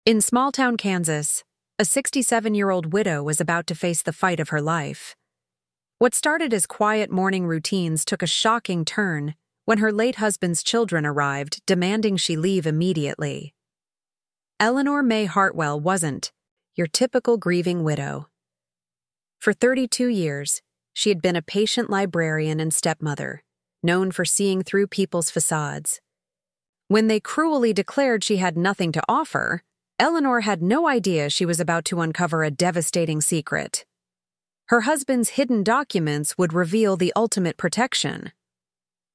In small-town Kansas, a 67-year-old widow was about to face the fight of her life. What started as quiet morning routines took a shocking turn when her late husband's children arrived, demanding she leave immediately. Eleanor Mae Hartwell wasn't your typical grieving widow. For 32 years, she had been a patient librarian and stepmother, known for seeing through people's facades. When they cruelly declared she had nothing to offer, Eleanor had no idea she was about to uncover a devastating secret. Her husband's hidden documents would reveal the ultimate protection.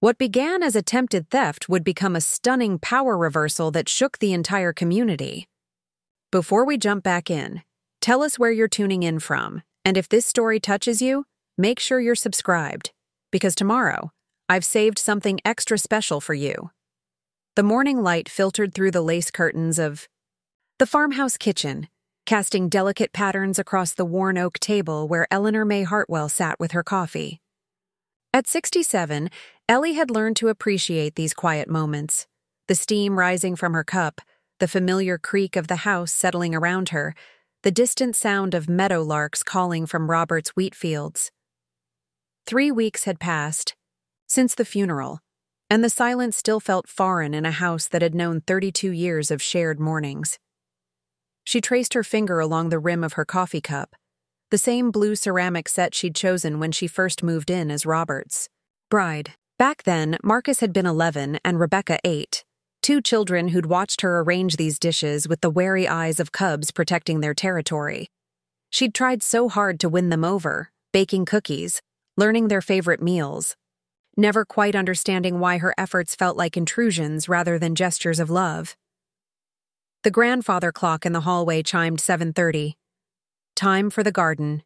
What began as attempted theft would become a stunning power reversal that shook the entire community. Before we jump back in, tell us where you're tuning in from, and if this story touches you, make sure you're subscribed, because tomorrow, I've saved something extra special for you. The morning light filtered through the lace curtains of the farmhouse kitchen, casting delicate patterns across the worn oak table where Eleanor Mae Hartwell sat with her coffee. At 67, Ellie had learned to appreciate these quiet moments, the steam rising from her cup, the familiar creak of the house settling around her, the distant sound of meadowlarks calling from Robert's wheat fields. 3 weeks had passed since the funeral, and the silence still felt foreign in a house that had known 32 years of shared mornings. She traced her finger along the rim of her coffee cup, the same blue ceramic set she'd chosen when she first moved in as Robert's bride. Back then, Marcus had been 11 and Rebecca 8, two children who'd watched her arrange these dishes with the wary eyes of cubs protecting their territory. She'd tried so hard to win them over, baking cookies, learning their favorite meals, never quite understanding why her efforts felt like intrusions rather than gestures of love. The grandfather clock in the hallway chimed 7:30. Time for the garden.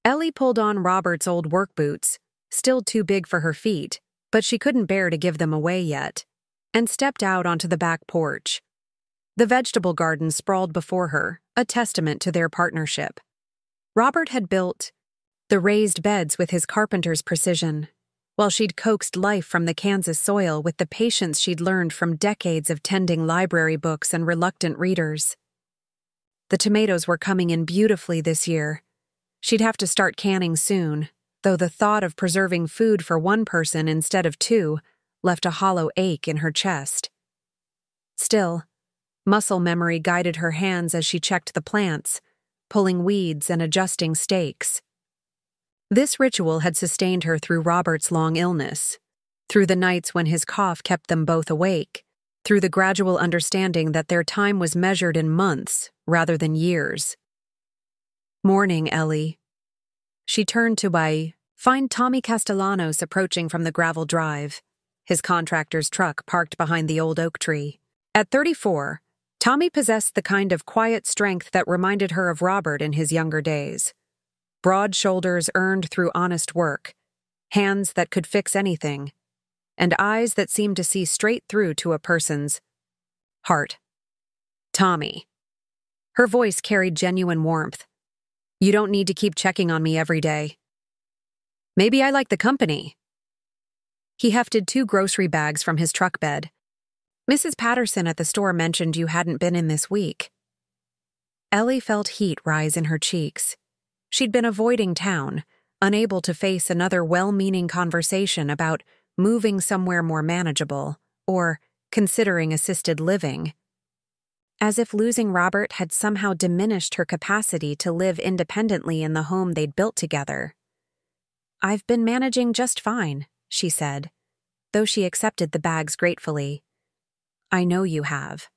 Ellie pulled on Robert's old work boots, still too big for her feet, but she couldn't bear to give them away yet, and stepped out onto the back porch. The vegetable garden sprawled before her, a testament to their partnership. Robert had built the raised beds with his carpenter's precision, while she'd coaxed life from the Kansas soil with the patience she'd learned from decades of tending library books and reluctant readers. The tomatoes were coming in beautifully this year. She'd have to start canning soon, though the thought of preserving food for one person instead of two left a hollow ache in her chest. Still, muscle memory guided her hands as she checked the plants, pulling weeds and adjusting stakes. This ritual had sustained her through Robert's long illness, through the nights when his cough kept them both awake, through the gradual understanding that their time was measured in months rather than years. "Morning, Ellie." She turned to find Tommy Castellanos approaching from the gravel drive, his contractor's truck parked behind the old oak tree. At 34, Tommy possessed the kind of quiet strength that reminded her of Robert in his younger days. Broad shoulders earned through honest work, hands that could fix anything, and eyes that seemed to see straight through to a person's heart. "Tommy." Her voice carried genuine warmth. "You don't need to keep checking on me every day. Maybe I like the company." He hefted 2 grocery bags from his truck bed. "Mrs. Patterson at the store mentioned you hadn't been in this week." Ellie felt heat rise in her cheeks. She'd been avoiding town, unable to face another well-meaning conversation about moving somewhere more manageable or considering assisted living. As if losing Robert had somehow diminished her capacity to live independently in the home they'd built together. "I've been managing just fine," she said, though she accepted the bags gratefully. "I know you have."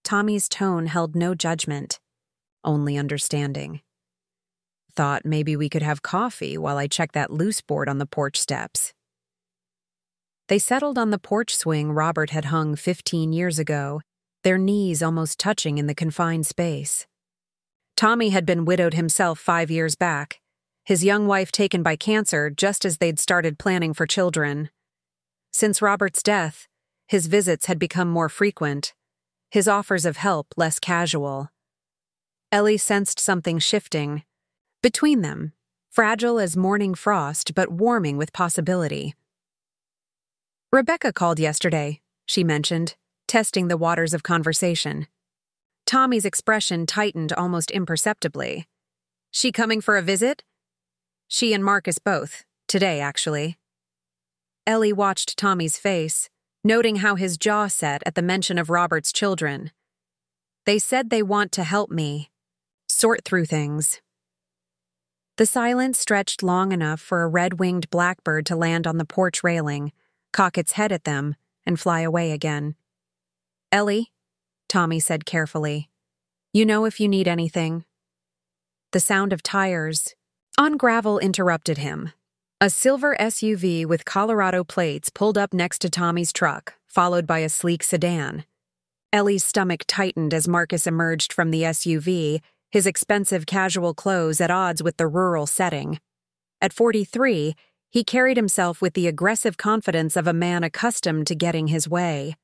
Tommy's tone held no judgment, only understanding. "Thought maybe we could have coffee while I check that loose board on the porch steps." They settled on the porch swing Robert had hung 15 years ago, their knees almost touching in the confined space. Tommy had been widowed himself 5 years back, his young wife taken by cancer just as they'd started planning for children. Since Robert's death, his visits had become more frequent, his offers of help less casual. Ellie sensed something shifting between them, fragile as morning frost but warming with possibility. "Rebecca called yesterday," she mentioned, testing the waters of conversation. Tommy's expression tightened almost imperceptibly. She coming for a visit? She and Marcus both. Today, actually. Ellie watched Tommy's face, noting how his jaw set at the mention of Robert's children. They said they want to help me sort through things. The silence stretched long enough for a red-winged blackbird to land on the porch railing, cock its head at them, and fly away again. Ellie, Tommy said carefully, you know if you need anything. The sound of tires on gravel interrupted him. A silver SUV with Colorado plates pulled up next to Tommy's truck, followed by a sleek sedan. Ellie's stomach tightened as Marcus emerged from the SUV, his expensive casual clothes at odds with the rural setting. At 43, he carried himself with the aggressive confidence of a man accustomed to getting his way.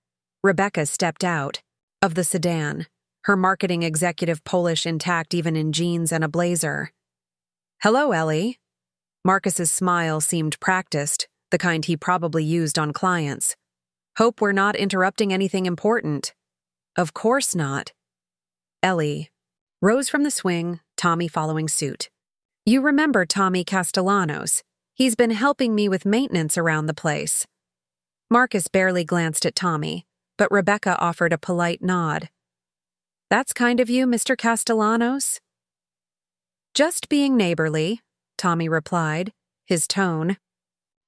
Rebecca stepped out of the sedan, her marketing executive Polish intact even in jeans and a blazer. Hello, Ellie. Marcus's smile seemed practiced, the kind he probably used on clients. Hope we're not interrupting anything important. Of course not. Ellie rose from the swing, Tommy following suit. You remember Tommy Castellanos. He's been helping me with maintenance around the place. Marcus barely glanced at Tommy, but Rebecca offered a polite nod. That's kind of you, Mr. Castellanos. Just being neighborly, Tommy replied, his tone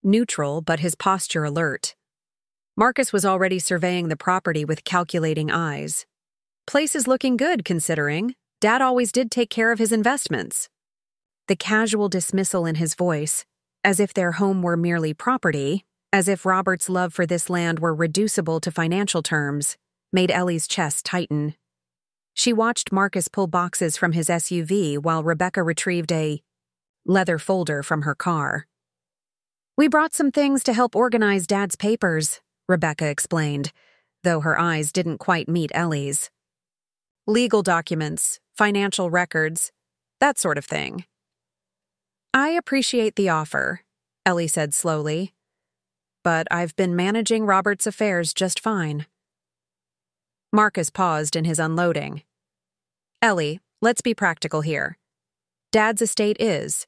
neutral but his posture alert. Marcus was already surveying the property with calculating eyes. Place is looking good, considering. Dad always did take care of his investments. The casual dismissal in his voice, as if their home were merely property, as if Robert's love for this land were reducible to financial terms, made Ellie's chest tighten. She watched Marcus pull boxes from his SUV while Rebecca retrieved a leather folder from her car. We brought some things to help organize Dad's papers, Rebecca explained, though her eyes didn't quite meet Ellie's. Legal documents, financial records, that sort of thing. I appreciate the offer, Ellie said slowly, but I've been managing Robert's affairs just fine. Marcus paused in his unloading. Ellie, let's be practical here. Dad's estate is,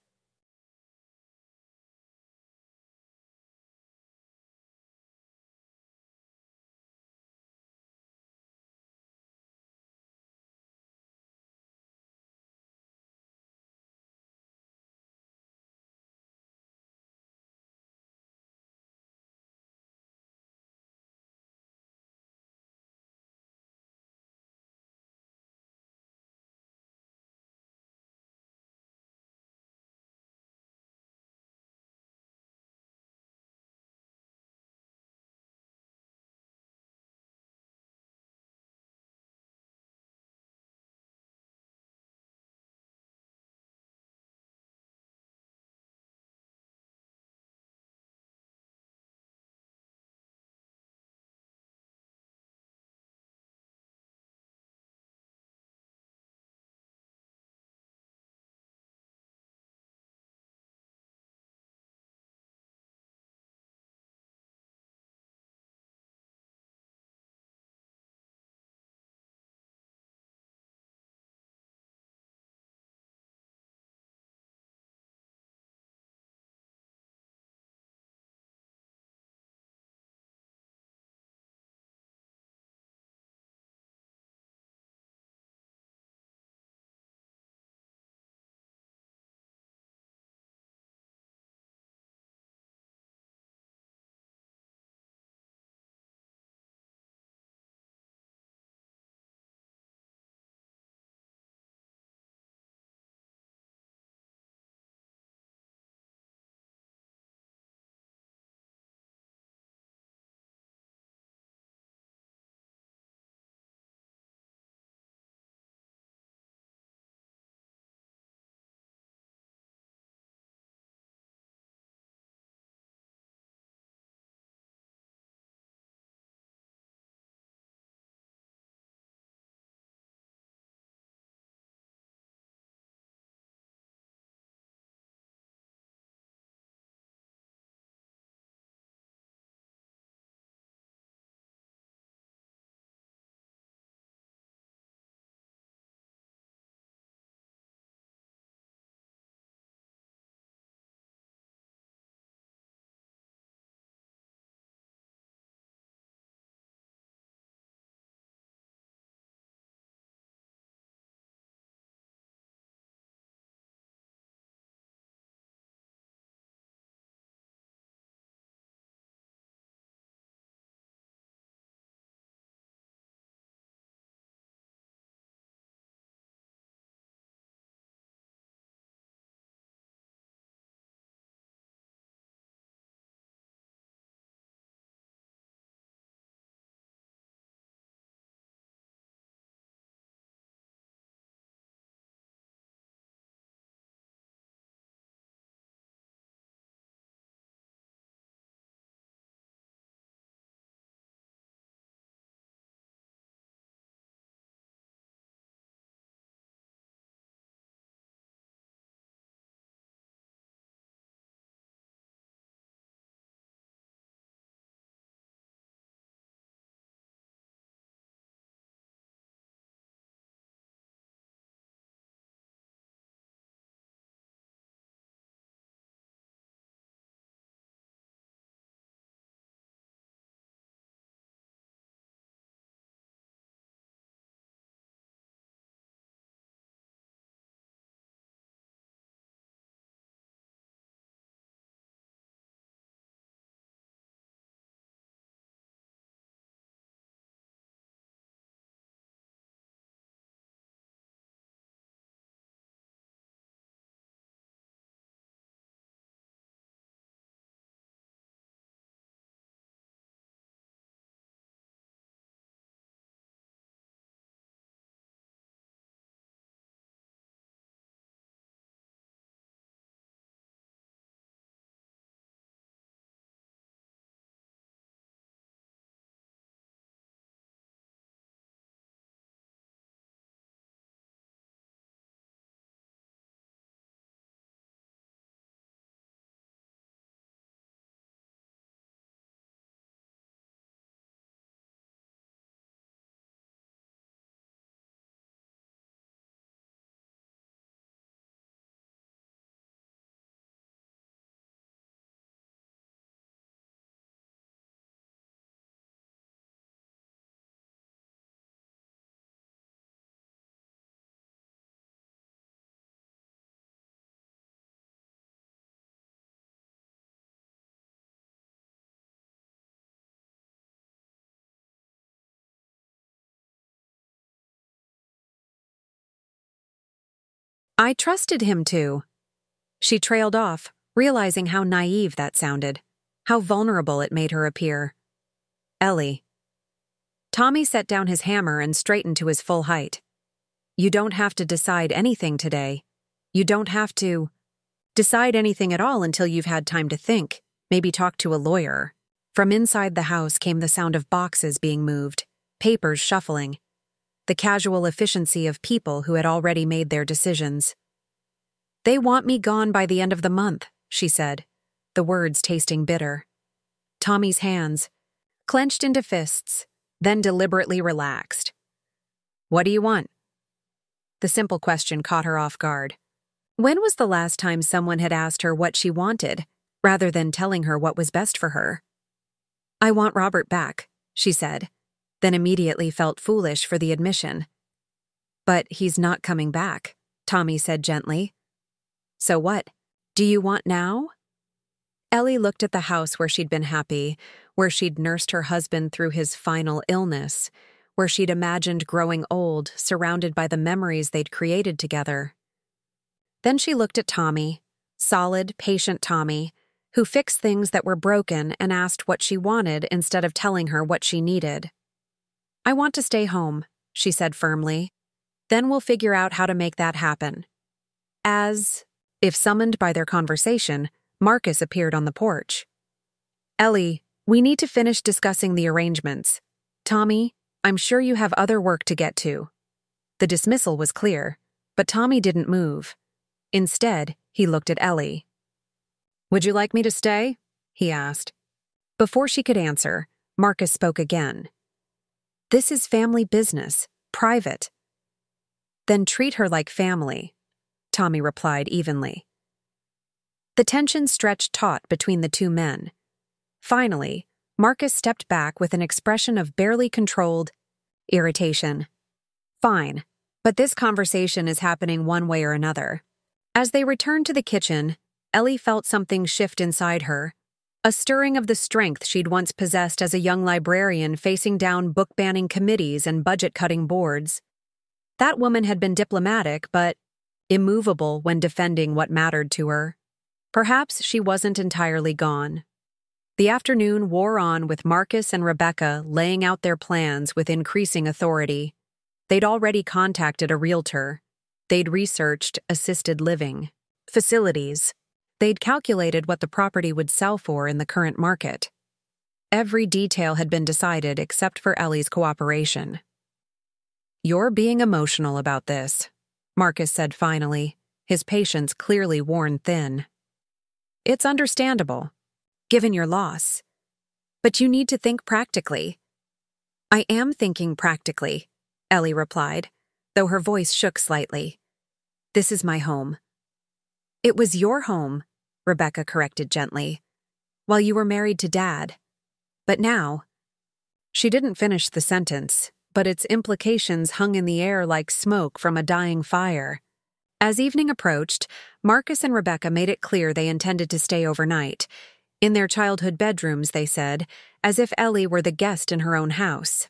I trusted him to. She trailed off, realizing how naive that sounded, how vulnerable it made her appear. Ellie. Tommy set down his hammer and straightened to his full height. You don't have to decide anything today. You don't have to decide anything at all until you've had time to think, maybe talk to a lawyer. From inside the house came the sound of boxes being moved, papers shuffling, the casual efficiency of people who had already made their decisions. They want me gone by the end of the month, she said, the words tasting bitter. Tommy's hands clenched into fists, then deliberately relaxed. What do you want? The simple question caught her off guard. When was the last time someone had asked her what she wanted, rather than telling her what was best for her? I want Robert back, she said, then immediately felt foolish for the admission. But he's not coming back, Tommy said gently. So what? Do you want now? Ellie looked at the house where she'd been happy, where she'd nursed her husband through his final illness, where she'd imagined growing old, surrounded by the memories they'd created together. Then she looked at Tommy, solid, patient Tommy, who fixed things that were broken and asked what she wanted instead of telling her what she needed. I want to stay home, she said firmly. Then we'll figure out how to make that happen. As if summoned by their conversation, Marcus appeared on the porch. Ellie, we need to finish discussing the arrangements. Tommy, I'm sure you have other work to get to. The dismissal was clear, but Tommy didn't move. Instead, he looked at Ellie. Would you like me to stay? He asked. Before she could answer, Marcus spoke again. This is family business, private. Then treat her like family, Tommy replied evenly. The tension stretched taut between the two men. Finally, Marcus stepped back with an expression of barely controlled irritation. Fine, but this conversation is happening one way or another. As they returned to the kitchen, Ellie felt something shift inside her, a stirring of the strength she'd once possessed as a young librarian facing down book-banning committees and budget-cutting boards. That woman had been diplomatic, but immovable when defending what mattered to her. Perhaps she wasn't entirely gone. The afternoon wore on with Marcus and Rebecca laying out their plans with increasing authority. They'd already contacted a realtor. They'd researched assisted living facilities. They'd calculated what the property would sell for in the current market. Every detail had been decided except for Ellie's cooperation. You're being emotional about this, Marcus said finally, his patience clearly worn thin. It's understandable, given your loss. But you need to think practically. I am thinking practically, Ellie replied, though her voice shook slightly. This is my home. It was your home, Rebecca corrected gently, while you were married to Dad. But now… She didn't finish the sentence, but its implications hung in the air like smoke from a dying fire. As evening approached, Marcus and Rebecca made it clear they intended to stay overnight. In their childhood bedrooms, they said, as if Ellie were the guest in her own house.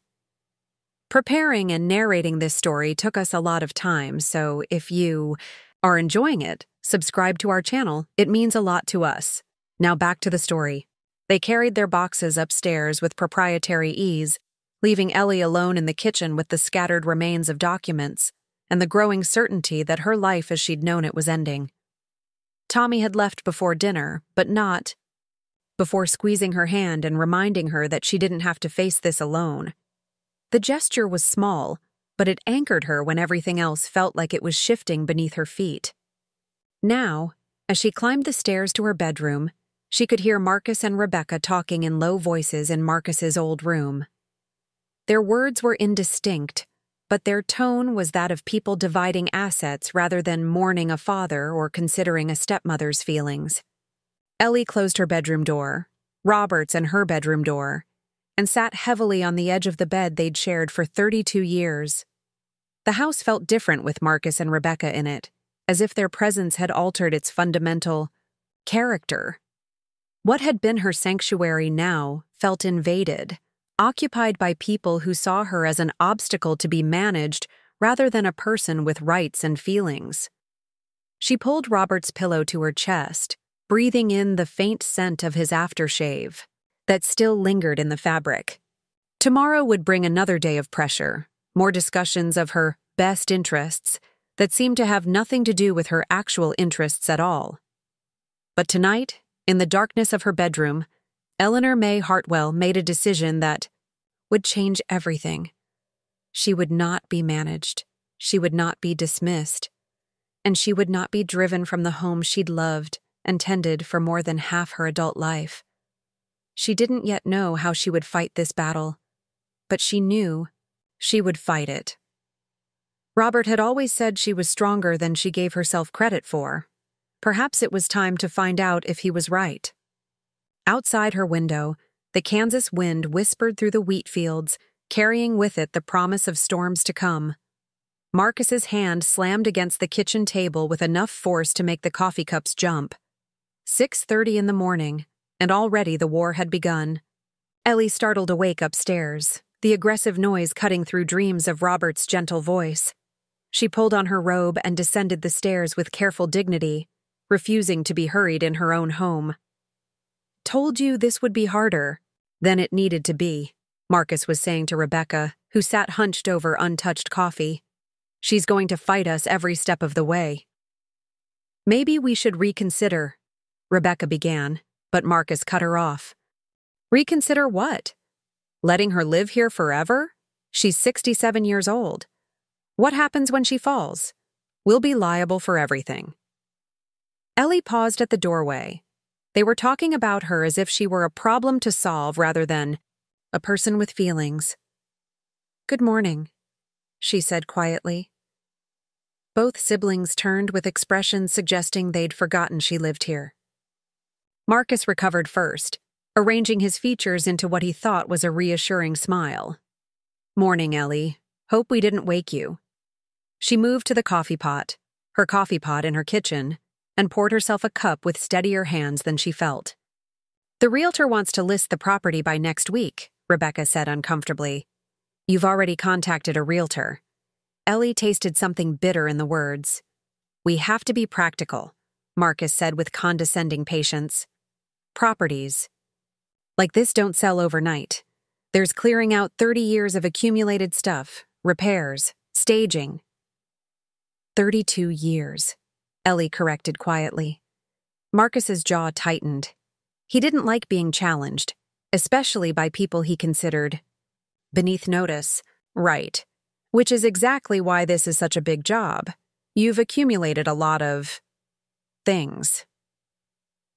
Preparing and narrating this story took us a lot of time, so if you are enjoying it, subscribe to our channel. It means a lot to us. Now back to the story. They carried their boxes upstairs with proprietary ease, leaving Ellie alone in the kitchen with the scattered remains of documents and the growing certainty that her life as she'd known it was ending. Tommy had left before dinner, but not before squeezing her hand and reminding her that she didn't have to face this alone. The gesture was small, but it anchored her when everything else felt like it was shifting beneath her feet. Now, as she climbed the stairs to her bedroom, she could hear Marcus and Rebecca talking in low voices in Marcus's old room. Their words were indistinct, but their tone was that of people dividing assets rather than mourning a father or considering a stepmother's feelings. Ellie closed her bedroom door, Robert's and her bedroom door, and sat heavily on the edge of the bed they'd shared for 32 years. The house felt different with Marcus and Rebecca in it, as if their presence had altered its fundamental character. What had been her sanctuary now felt invaded, occupied by people who saw her as an obstacle to be managed rather than a person with rights and feelings. She pulled Robert's pillow to her chest, breathing in the faint scent of his aftershave that still lingered in the fabric. Tomorrow would bring another day of pressure, more discussions of her best interests that seemed to have nothing to do with her actual interests at all. But tonight, in the darkness of her bedroom, Eleanor Mae Hartwell made a decision that would change everything. She would not be managed, she would not be dismissed, and she would not be driven from the home she'd loved and tended for more than half her adult life. She didn't yet know how she would fight this battle, but she knew she would fight it. Robert had always said she was stronger than she gave herself credit for. Perhaps it was time to find out if he was right. Outside her window, the Kansas wind whispered through the wheat fields, carrying with it the promise of storms to come. Marcus's hand slammed against the kitchen table with enough force to make the coffee cups jump. 6:30 in the morning, and already the war had begun. Ellie startled awake upstairs, the aggressive noise cutting through dreams of Robert's gentle voice. She pulled on her robe and descended the stairs with careful dignity, refusing to be hurried in her own home. "Told you this would be harder than it needed to be," Marcus was saying to Rebecca, who sat hunched over untouched coffee. "She's going to fight us every step of the way." "Maybe we should reconsider," Rebecca began, but Marcus cut her off. "Reconsider what? Letting her live here forever? She's 67 years old. What happens when she falls? We'll be liable for everything." Ellie paused at the doorway. They were talking about her as if she were a problem to solve rather than a person with feelings. "Good morning," she said quietly. Both siblings turned with expressions suggesting they'd forgotten she lived here. Marcus recovered first, arranging his features into what he thought was a reassuring smile. "Morning, Ellie. Hope we didn't wake you." She moved to the her coffee pot in her kitchen, and poured herself a cup with steadier hands than she felt. "The realtor wants to list the property by next week," Rebecca said uncomfortably. "You've already contacted a realtor." Ellie tasted something bitter in the words. "We have to be practical," Marcus said with condescending patience. "Properties like this don't sell overnight. There's clearing out 30 years of accumulated stuff, repairs, staging." 32 years, Ellie corrected quietly. Marcus's jaw tightened. He didn't like being challenged, especially by people he considered beneath notice. "Right. Which is exactly why this is such a big job. You've accumulated a lot of things."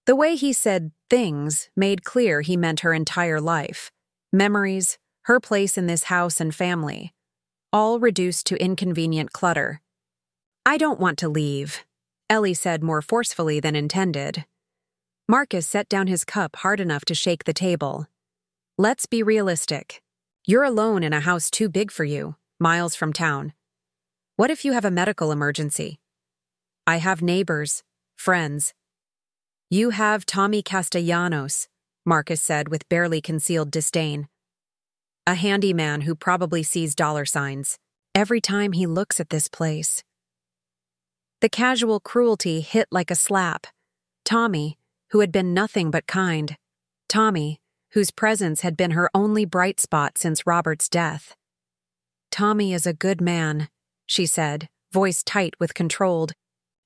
The way he said things made clear he meant her entire life. Memories, her place in this house and family, all reduced to inconvenient clutter. "I don't want to leave," Ellie said more forcefully than intended. Marcus set down his cup hard enough to shake the table. "Let's be realistic. You're alone in a house too big for you, miles from town. What if you have a medical emergency? I have neighbors, friends." "You have Tommy Castellanos," Marcus said with barely concealed disdain. "A handyman who probably sees dollar signs every time he looks at this place." The casual cruelty hit like a slap. Tommy, who had been nothing but kind. Tommy, whose presence had been her only bright spot since Robert's death. "Tommy is a good man," she said, voice tight with controlled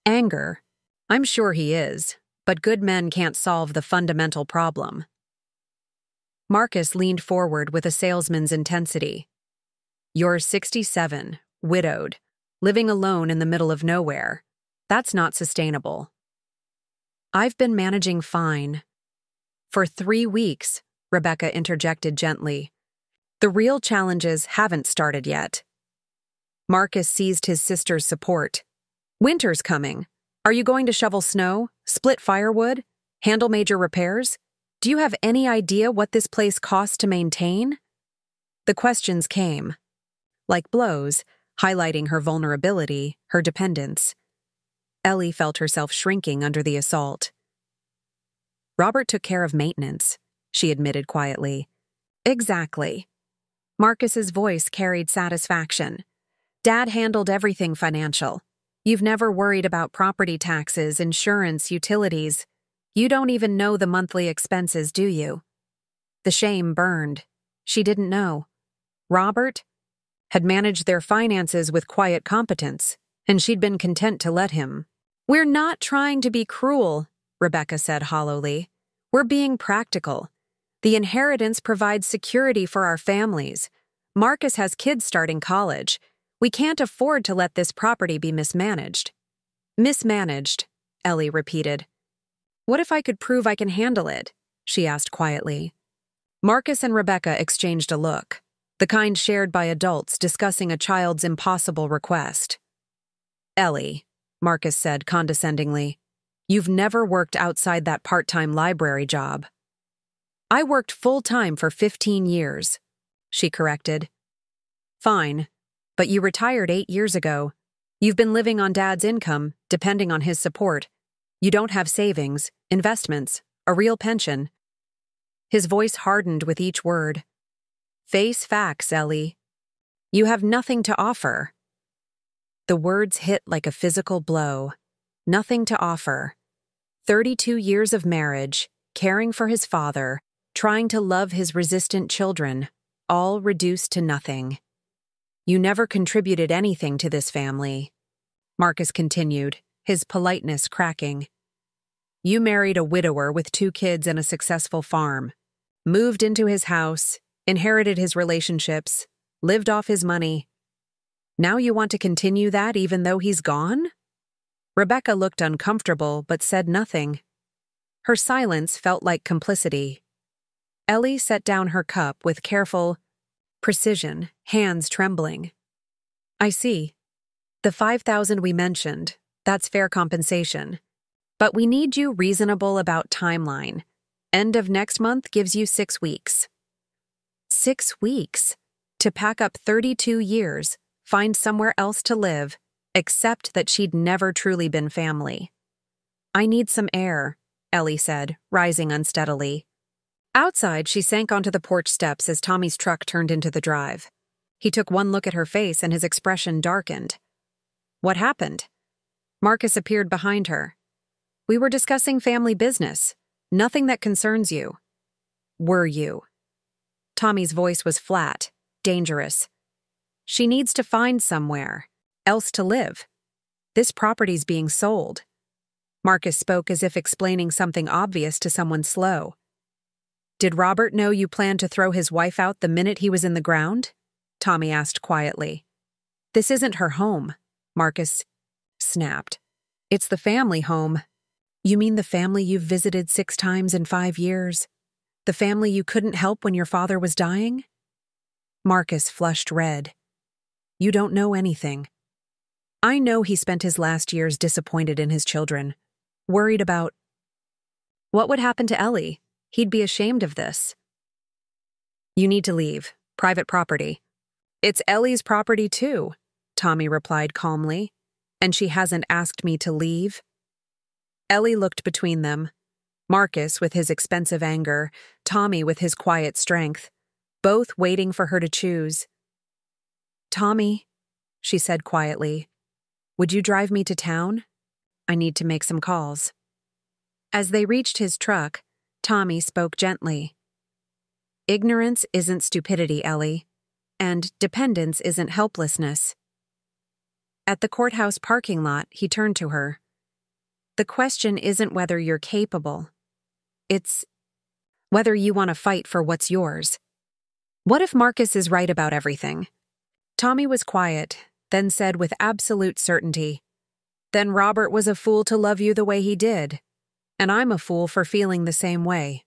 anger. "I'm sure he is, but good men can't solve the fundamental problem." Marcus leaned forward with a salesman's intensity. "You're 67, widowed, living alone in the middle of nowhere. That's not sustainable." "I've been managing fine." "For 3 weeks," Rebecca interjected gently. "The real challenges haven't started yet." Marcus seized his sister's support. "Winter's coming. Are you going to shovel snow, split firewood, handle major repairs? Do you have any idea what this place costs to maintain?" The questions came, like blows, highlighting her vulnerability, her dependence. Ellie felt herself shrinking under the assault. "Robert took care of maintenance," she admitted quietly. "Exactly." Marcus's voice carried satisfaction. "Dad handled everything financial. You've never worried about property taxes, insurance, utilities. You don't even know the monthly expenses, do you? The shame burned. She didn't know. Robert had managed their finances with quiet competence, and she'd been content to let him. "We're not trying to be cruel," Rebecca said hollowly. "We're being practical. The inheritance provides security for our families. Marcus has kids starting college. We can't afford to let this property be mismanaged." "Mismanaged," Ellie repeated. "What if I could prove I can handle it?" she asked quietly. Marcus and Rebecca exchanged a look, the kind shared by adults discussing a child's impossible request. "Ellie," Marcus said condescendingly, "you've never worked outside that part-time library job." "I worked full-time for 15 years, she corrected. "Fine, but you retired 8 years ago. You've been living on Dad's income, depending on his support. You don't have savings, investments, a real pension." His voice hardened with each word. "Face facts, Ellie. You have nothing to offer." The words hit like a physical blow. Nothing to offer. 32 years of marriage, caring for his father, trying to love his resistant children, all reduced to nothing. "You never contributed anything to this family," Marcus continued, his politeness cracking. "You married a widower with 2 kids and a successful farm, moved into his house, inherited his relationships, lived off his money. Now you want to continue that even though he's gone?" Rebecca looked uncomfortable but said nothing. Her silence felt like complicity. Ellie set down her cup with careful precision, hands trembling. "I see. The $5,000 we mentioned, that's fair compensation. But we need you reasonable about timeline. End of next month gives you 6 weeks. 6 weeks? To pack up 32 years, find somewhere else to live, except that she'd never truly been family. "I need some air," Ellie said, rising unsteadily. Outside, she sank onto the porch steps as Tommy's truck turned into the drive. He took one look at her face and his expression darkened. "What happened?" Marcus appeared behind her. "We were discussing family business. Nothing that concerns you." "Were you?" Tommy's voice was flat, dangerous. "She needs to find somewhere else to live. This property's being sold." Marcus spoke as if explaining something obvious to someone slow. "Did Robert know you planned to throw his wife out the minute he was in the ground?" Tommy asked quietly. "This isn't her home," Marcus snapped. "It's the family home." "You mean the family you've visited 6 times in 5 years? The family you couldn't help when your father was dying?" Marcus flushed red. "You don't know anything. I know he spent his last years disappointed in his children, worried about what would happen to Ellie. He'd be ashamed of this." "You need to leave. Private property." "It's Ellie's property too," Tommy replied calmly. "And she hasn't asked me to leave." Ellie looked between them. Marcus with his expensive anger, Tommy with his quiet strength, both waiting for her to choose. "Tommy," she said quietly, "would you drive me to town? I need to make some calls." As they reached his truck, Tommy spoke gently. "Ignorance isn't stupidity, Ellie, and dependence isn't helplessness." At the courthouse parking lot, he turned to her. "The question isn't whether you're capable. It's whether you want to fight for what's yours. What if Marcus is right about everything?" Tommy was quiet, then said with absolute certainty, "Then Robert was a fool to love you the way he did, and I'm a fool for feeling the same way."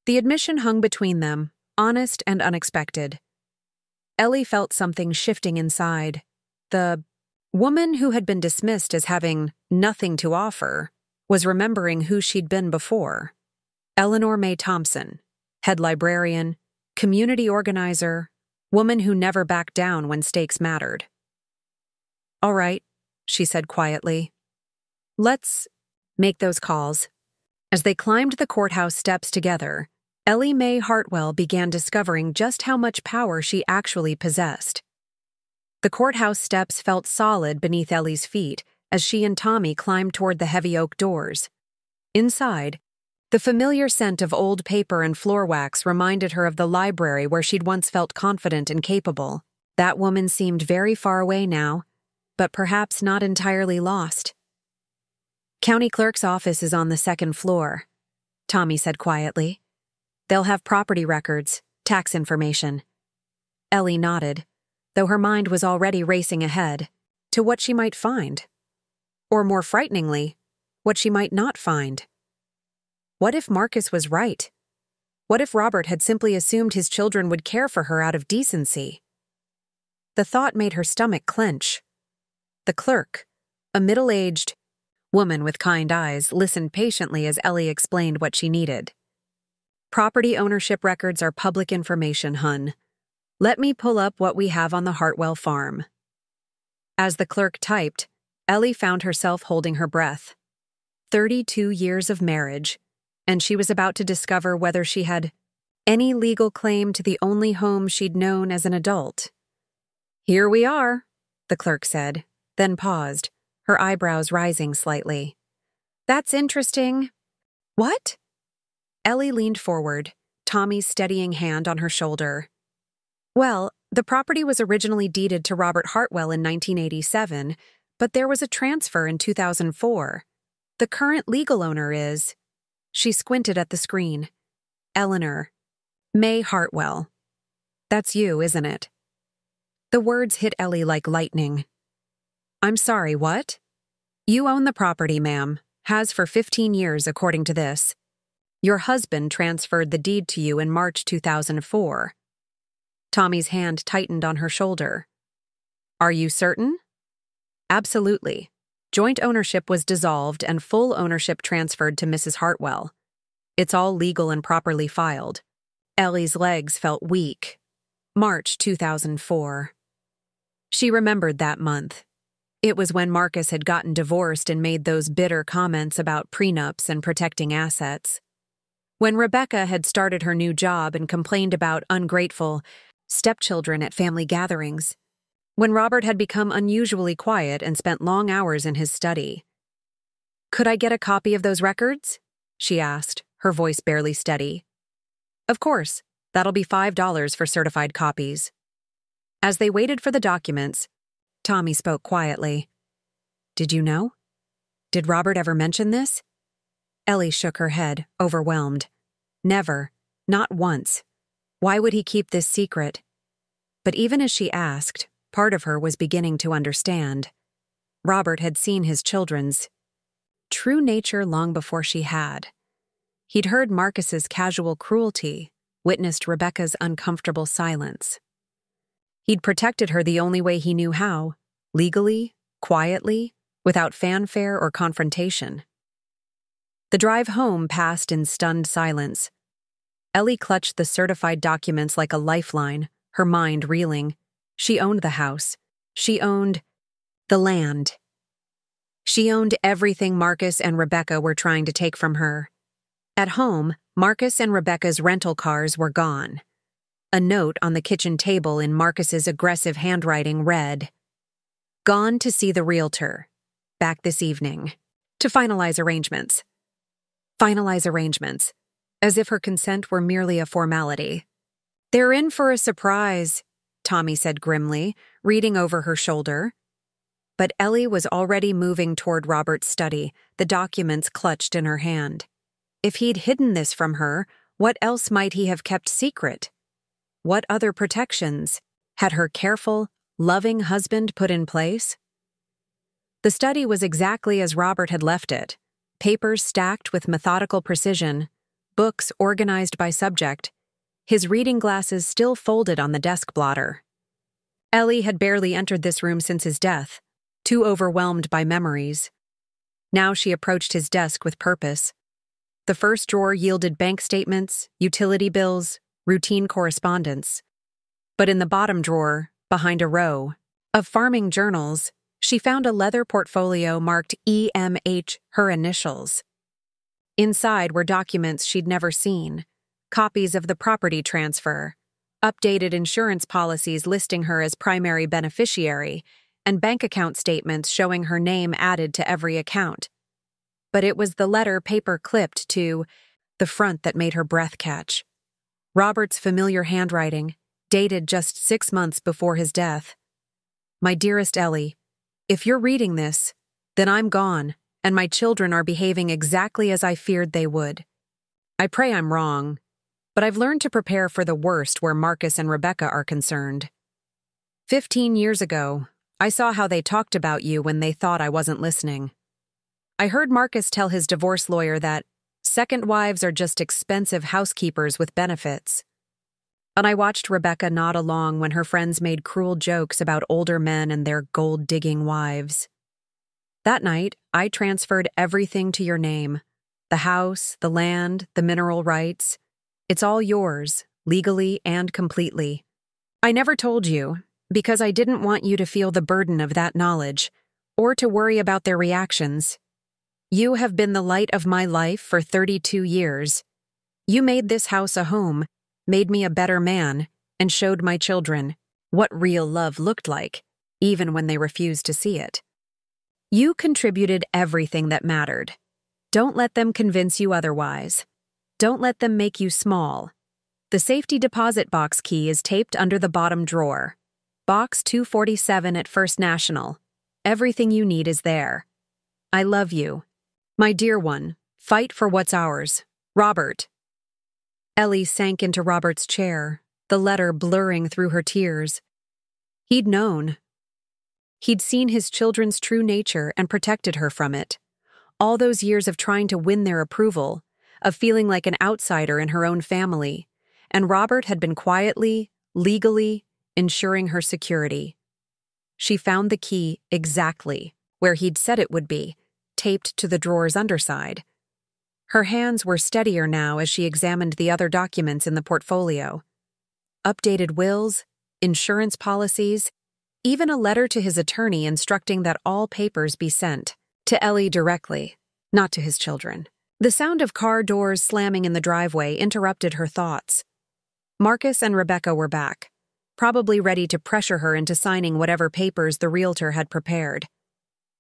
The admission hung between them, honest and unexpected. Ellie felt something shifting inside. The woman who had been dismissed as having nothing to offer was remembering who she'd been before. Eleanor Mae Thompson, head librarian, community organizer, woman who never backed down when stakes mattered. "All right," she said quietly. "Let's make those calls." As they climbed the courthouse steps together, Eleanor Mae Hartwell began discovering just how much power she actually possessed. The courthouse steps felt solid beneath Ellie's feet as she and Tommy climbed toward the heavy oak doors. Inside, the familiar scent of old paper and floor wax reminded her of the library where she'd once felt confident and capable. That woman seemed very far away now, but perhaps not entirely lost. "County clerk's office is on the second floor," Tommy said quietly. "They'll have property records, tax information." Ellie nodded, though her mind was already racing ahead to what she might find. Or more frighteningly, what she might not find. What if Marcus was right? What if Robert had simply assumed his children would care for her out of decency? The thought made her stomach clench. The clerk, a middle-aged woman with kind eyes, listened patiently as Ellie explained what she needed. "Property ownership records are public information, hun. Let me pull up what we have on the Hartwell farm." As the clerk typed, Ellie found herself holding her breath. 32 years of marriage, and she was about to discover whether she had any legal claim to the only home she'd known as an adult. "Here we are," the clerk said, then paused, her eyebrows rising slightly. "That's interesting." "What?" Ellie leaned forward, Tommy's steadying hand on her shoulder. "Well, the property was originally deeded to Robert Hartwell in 1987, but there was a transfer in 2004. The current legal owner is—" She squinted at the screen. "Eleanor Mae Hartwell. That's you, isn't it?" The words hit Ellie like lightning. "I'm sorry, what?" "You own the property, ma'am. Has for 15 years, according to this. Your husband transferred the deed to you in March 2004. Tommy's hand tightened on her shoulder. "Are you certain?" "Absolutely. Joint ownership was dissolved and full ownership transferred to Mrs. Hartwell. It's all legal and properly filed." Ellie's legs felt weak. March 2004. She remembered that month. It was when Marcus had gotten divorced and made those bitter comments about prenups and protecting assets. When Rebecca had started her new job and complained about ungrateful stepchildren at family gatherings. When Robert had become unusually quiet and spent long hours in his study. "Could I get a copy of those records?" she asked, her voice barely steady. "Of course. That'll be $5 for certified copies." As they waited for the documents, Tommy spoke quietly. "Did you know? Did Robert ever mention this?" Ellie shook her head, overwhelmed. "Never. Not once. Why would he keep this secret?" But even as she asked, part of her was beginning to understand. Robert had seen his children's true nature long before she had. He'd heard Marcus's casual cruelty, witnessed Rebecca's uncomfortable silence. He'd protected her the only way he knew how, legally, quietly, without fanfare or confrontation. The drive home passed in stunned silence. Ellie clutched the certified documents like a lifeline, her mind reeling. She owned the house. She owned the land. She owned everything Marcus and Rebecca were trying to take from her. At home, Marcus and Rebecca's rental cars were gone. A note on the kitchen table in Marcus's aggressive handwriting read, "Gone to see the realtor. Back this evening. To finalize arrangements." Finalize arrangements, as if her consent were merely a formality. "They're in for a surprise," Tommy said grimly, reading over her shoulder. But Ellie was already moving toward Robert's study, the documents clutched in her hand. If he'd hidden this from her, what else might he have kept secret? What other protections had her careful, loving husband put in place? The study was exactly as Robert had left it, papers stacked with methodical precision, books organized by subject, his reading glasses still folded on the desk blotter. Ellie had barely entered this room since his death, too overwhelmed by memories. Now she approached his desk with purpose. The first drawer yielded bank statements, utility bills, routine correspondence. But in the bottom drawer, behind a row of farming journals, she found a leather portfolio marked EMH, her initials. Inside were documents she'd never seen, copies of the property transfer, updated insurance policies listing her as primary beneficiary, and bank account statements showing her name added to every account. But it was the letter paper-clipped to the front that made her breath catch. Robert's familiar handwriting, dated just 6 months before his death. My dearest Ellie, if you're reading this, then I'm gone, and my children are behaving exactly as I feared they would. I pray I'm wrong, but I've learned to prepare for the worst where Marcus and Rebecca are concerned. 15 years ago, I saw how they talked about you when they thought I wasn't listening. I heard Marcus tell his divorce lawyer that second wives are just expensive housekeepers with benefits. And I watched Rebecca nod along when her friends made cruel jokes about older men and their gold-digging wives. That night, I transferred everything to your name. The house, the land, the mineral rights. It's all yours, legally and completely. I never told you, because I didn't want you to feel the burden of that knowledge, or to worry about their reactions. You have been the light of my life for 32 years. You made this house a home, made me a better man, and showed my children what real love looked like, even when they refused to see it. You contributed everything that mattered. Don't let them convince you otherwise. Don't let them make you small. The safety deposit box key is taped under the bottom drawer. Box 247 at First National. Everything you need is there. I love you. My dear one, fight for what's ours. Robert. Ellie sank into Robert's chair, the letter blurring through her tears. He'd known. He'd seen his children's true nature and protected her from it. All those years of trying to win their approval, of feeling like an outsider in her own family, and Robert had been quietly, legally, ensuring her security. She found the key exactly where he'd said it would be, taped to the drawer's underside. Her hands were steadier now as she examined the other documents in the portfolio. Updated wills, insurance policies, even a letter to his attorney instructing that all papers be sent to Ellie directly, not to his children. The sound of car doors slamming in the driveway interrupted her thoughts. Marcus and Rebecca were back, probably ready to pressure her into signing whatever papers the realtor had prepared.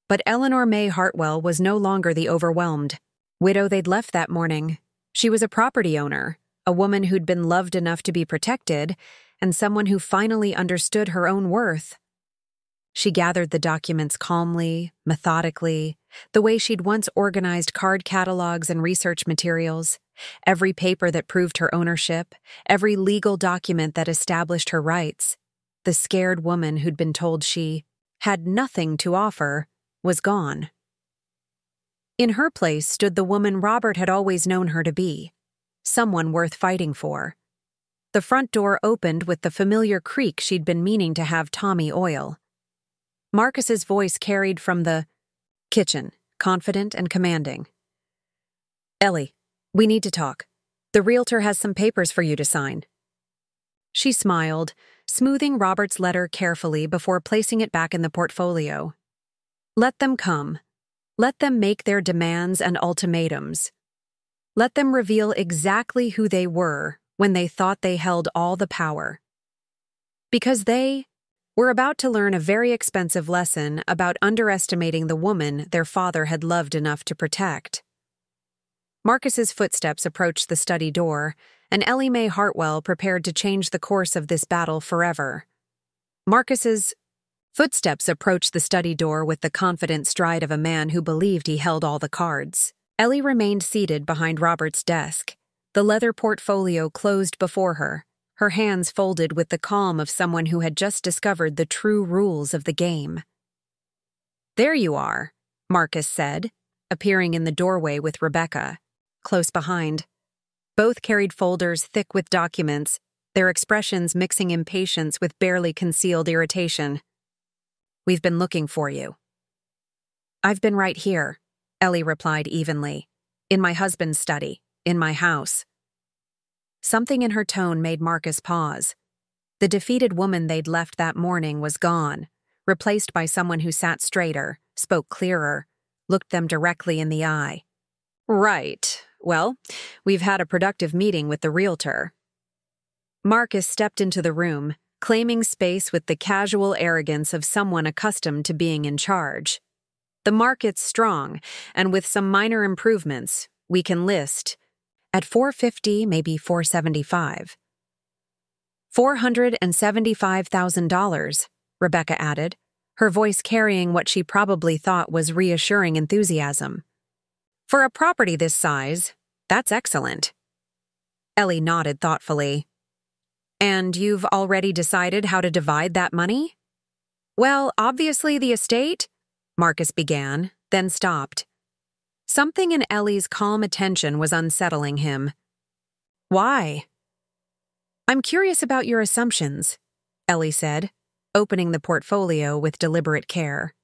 But Eleanor Mae Hartwell was no longer the overwhelmed widow they'd left that morning. She was a property owner, a woman who'd been loved enough to be protected, and someone who finally understood her own worth. She gathered the documents calmly, methodically, the way she'd once organized card catalogs and research materials, every paper that proved her ownership, every legal document that established her rights. The scared woman who'd been told she had nothing to offer was gone. In her place stood the woman Robert had always known her to be, someone worth fighting for. The front door opened with the familiar creak she'd been meaning to have Tommy oil. Marcus's voice carried from the kitchen, confident and commanding. Ellie, we need to talk. The realtor has some papers for you to sign. She smiled, smoothing Robert's letter carefully before placing it back in the portfolio. Let them come. Let them make their demands and ultimatums. Let them reveal exactly who they were when they thought they held all the power. Because they were about to learn a very expensive lesson about underestimating the woman their father had loved enough to protect. Marcus's footsteps approached the study door, and Ellie Mae Hartwell prepared to change the course of this battle forever. Marcus's footsteps approached the study door with the confident stride of a man who believed he held all the cards. Ellie remained seated behind Robert's desk, the leather portfolio closed before her, her hands folded with the calm of someone who had just discovered the true rules of the game. There you are, Marcus said, appearing in the doorway with Rebecca, close behind. Both carried folders thick with documents, their expressions mixing impatience with barely concealed irritation. We've been looking for you. I've been right here, Ellie replied evenly. In my husband's study, in my house. Something in her tone made Marcus pause. The defeated woman they'd left that morning was gone, replaced by someone who sat straighter, spoke clearer, looked them directly in the eye. Right. Well, we've had a productive meeting with the realtor. Marcus stepped into the room, claiming space with the casual arrogance of someone accustomed to being in charge. The market's strong, and with some minor improvements, we can list at $450, maybe $475. $475,000, Rebecca added, her voice carrying what she probably thought was reassuring enthusiasm. For a property this size, that's excellent. Ellie nodded thoughtfully. And you've already decided how to divide that money? Well, obviously the estate, Marcus began, then stopped. Something in Ellie's calm attention was unsettling him. Why? I'm curious about your assumptions, Ellie said, opening the portfolio with deliberate care.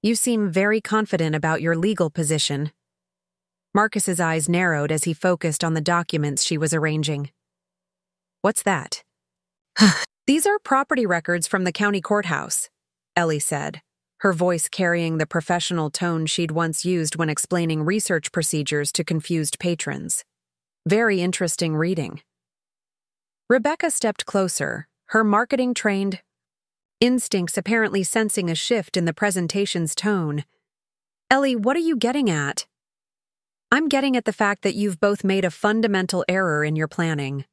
You seem very confident about your legal position. Marcus's eyes narrowed as he focused on the documents she was arranging. What's that? These are property records from the county courthouse, Ellie said, her voice carrying the professional tone she'd once used when explaining research procedures to confused patrons. Very interesting reading. Rebecca stepped closer, her marketing-trained instincts apparently sensing a shift in the presentation's tone. Ellie, what are you getting at? I'm getting at the fact that you've both made a fundamental error in your planning.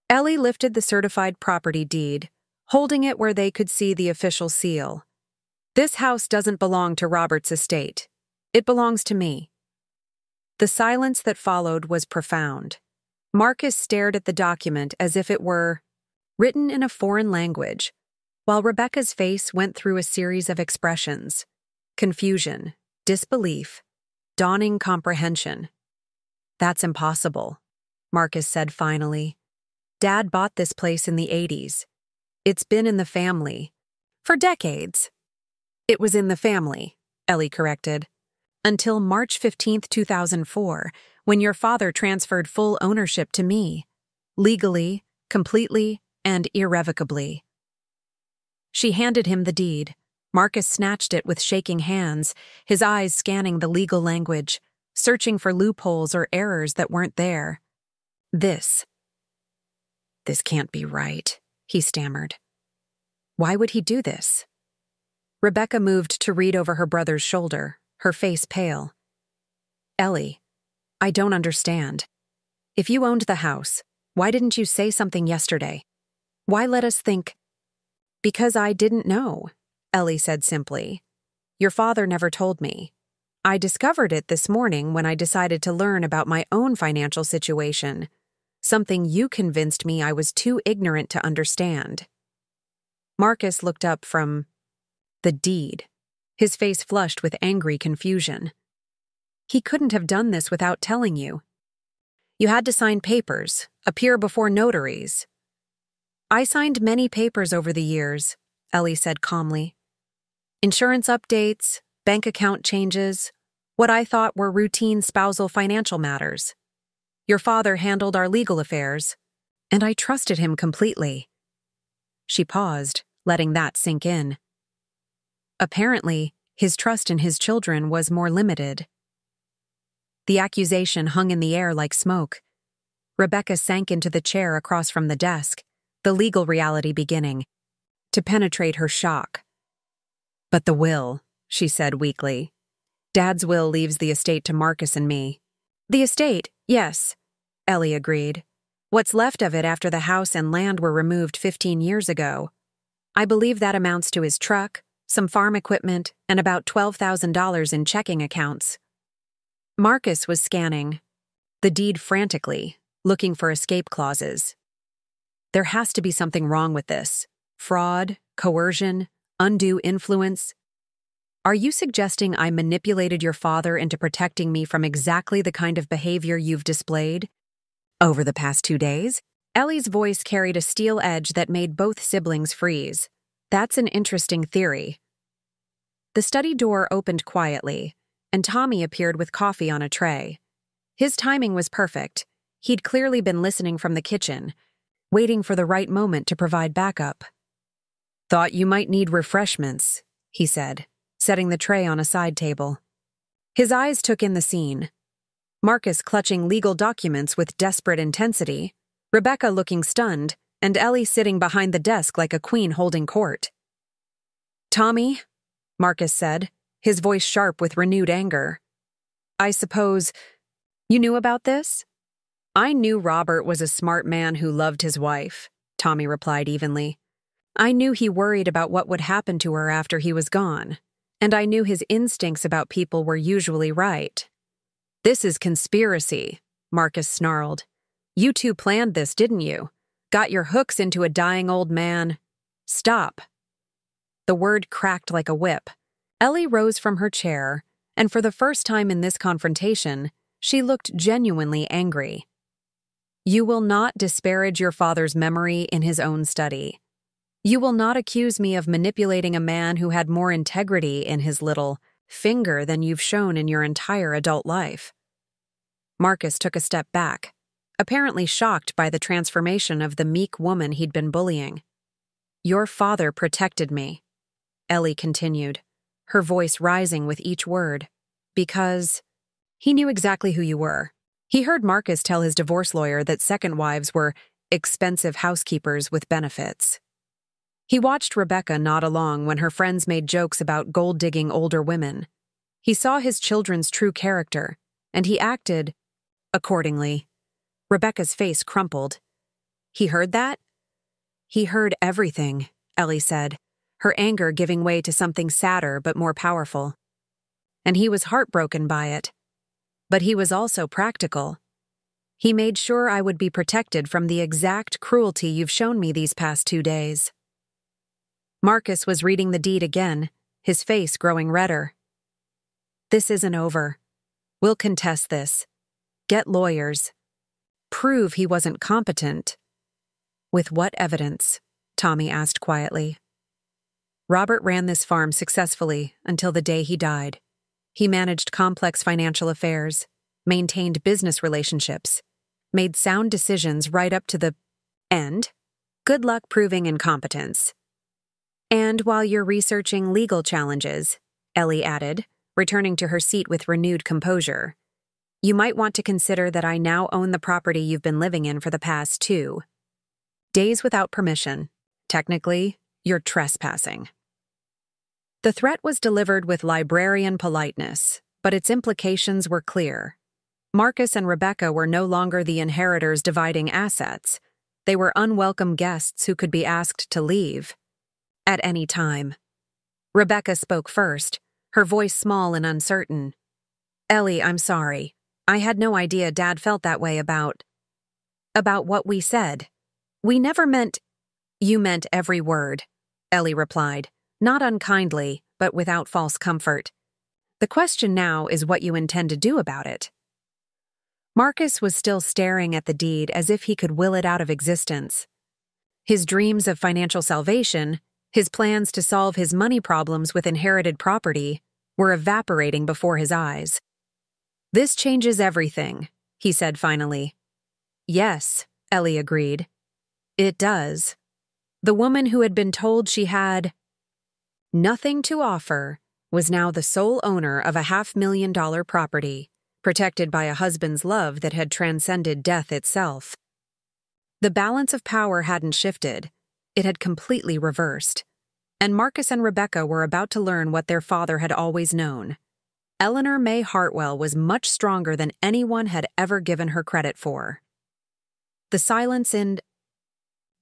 Ellie lifted the certified property deed, holding it where they could see the official seal. This house doesn't belong to Robert's estate. It belongs to me. The silence that followed was profound. Marcus stared at the document as if it were written in a foreign language, while Rebecca's face went through a series of expressions: confusion, disbelief, dawning comprehension. That's impossible, Marcus said finally. Dad bought this place in the 80s. It's been in the family for decades. It was in the family, Ellie corrected, until March 15, 2004, when your father transferred full ownership to me, legally, completely, and irrevocably. She handed him the deed. Marcus snatched it with shaking hands, his eyes scanning the legal language, searching for loopholes or errors that weren't there. This can't be right, he stammered. Why would he do this? Rebecca moved to read over her brother's shoulder, her face pale. Ellie, I don't understand. If you owned the house, why didn't you say something yesterday? Why let us think? Because I didn't know, Ellie said simply. Your father never told me. I discovered it this morning when I decided to learn about my own financial situation, something you convinced me I was too ignorant to understand. Marcus looked up from the deed, his face flushed with angry confusion. He couldn't have done this without telling you. You had to sign papers, appear before notaries. I signed many papers over the years, Ellie said calmly. Insurance updates, bank account changes, what I thought were routine spousal financial matters. Your father handled our legal affairs, and I trusted him completely. She paused, letting that sink in. Apparently, his trust in his children was more limited. The accusation hung in the air like smoke. Rebecca sank into the chair across from the desk, the legal reality beginning to penetrate her shock. But the will, she said weakly. Dad's will leaves the estate to Marcus and me. The estate, yes, Ellie agreed. What's left of it after the house and land were removed 15 years ago. I believe that amounts to his truck, some farm equipment, and about $12,000 in checking accounts. Marcus was scanning the deed frantically, looking for escape clauses. There has to be something wrong with this. Fraud, coercion, undue influence. Are you suggesting I manipulated your father into protecting me from exactly the kind of behavior you've displayed over the past 2 days? Ellie's voice carried a steel edge that made both siblings freeze. That's an interesting theory. The study door opened quietly, and Tommy appeared with coffee on a tray. His timing was perfect. He'd clearly been listening from the kitchen, waiting for the right moment to provide backup. Thought you might need refreshments, he said, setting the tray on a side table. His eyes took in the scene. Marcus clutching legal documents with desperate intensity, Rebecca looking stunned, and Ellie sitting behind the desk like a queen holding court. "Tommy," Marcus said, his voice sharp with renewed anger. "I suppose you knew about this?" "I knew Robert was a smart man who loved his wife," Tommy replied evenly. "I knew he worried about what would happen to her after he was gone, and I knew his instincts about people were usually right." "This is conspiracy," Marcus snarled. "You two planned this, didn't you? Got your hooks into a dying old man." "Stop." The word cracked like a whip. Ellie rose from her chair, and for the first time in this confrontation, she looked genuinely angry. "You will not disparage your father's memory in his own study. You will not accuse me of manipulating a man who had more integrity in his little finger than you've shown in your entire adult life." Marcus took a step back, apparently shocked by the transformation of the meek woman he'd been bullying. "Your father protected me," Ellie continued, her voice rising with each word, "because he knew exactly who you were. He heard Marcus tell his divorce lawyer that second wives were expensive housekeepers with benefits. He watched Rebecca nod along when her friends made jokes about gold-digging older women. He saw his children's true character, and he acted accordingly." Rebecca's face crumpled. "He heard that?" "He heard everything," Ellie said, her anger giving way to something sadder but more powerful. "And he was heartbroken by it. But he was also practical. He made sure I would be protected from the exact cruelty you've shown me these past 2 days." Marcus was reading the deed again, his face growing redder. "This isn't over. We'll contest this. Get lawyers. Prove he wasn't competent." "With what evidence?" Tommy asked quietly. "Robert ran this farm successfully until the day he died. He managed complex financial affairs, maintained business relationships, made sound decisions right up to the end. Good luck proving incompetence. And while you're researching legal challenges," Ellie added, returning to her seat with renewed composure, "you might want to consider that I now own the property you've been living in for the past 2 days without permission. Technically, you're trespassing." The threat was delivered with librarian politeness, but its implications were clear. Marcus and Rebecca were no longer the inheritors dividing assets. They were unwelcome guests who could be asked to leave at any time. Rebecca spoke first, her voice small and uncertain. "Ellie, I'm sorry. I had no idea Dad felt that way about what we said. We never meant—" "You meant every word," Ellie replied, not unkindly, but without false comfort. "The question now is what you intend to do about it." Marcus was still staring at the deed as if he could will it out of existence. His dreams of financial salvation, his plans to solve his money problems with inherited property, were evaporating before his eyes. "This changes everything," he said finally. "Yes," Ellie agreed. "It does." The woman who had been told she had nothing to offer was now the sole owner of a $500,000 property, protected by a husband's love that had transcended death itself. The balance of power hadn't shifted. It had completely reversed. And Marcus and Rebecca were about to learn what their father had always known. Eleanor Mae Hartwell was much stronger than anyone had ever given her credit for. The silence in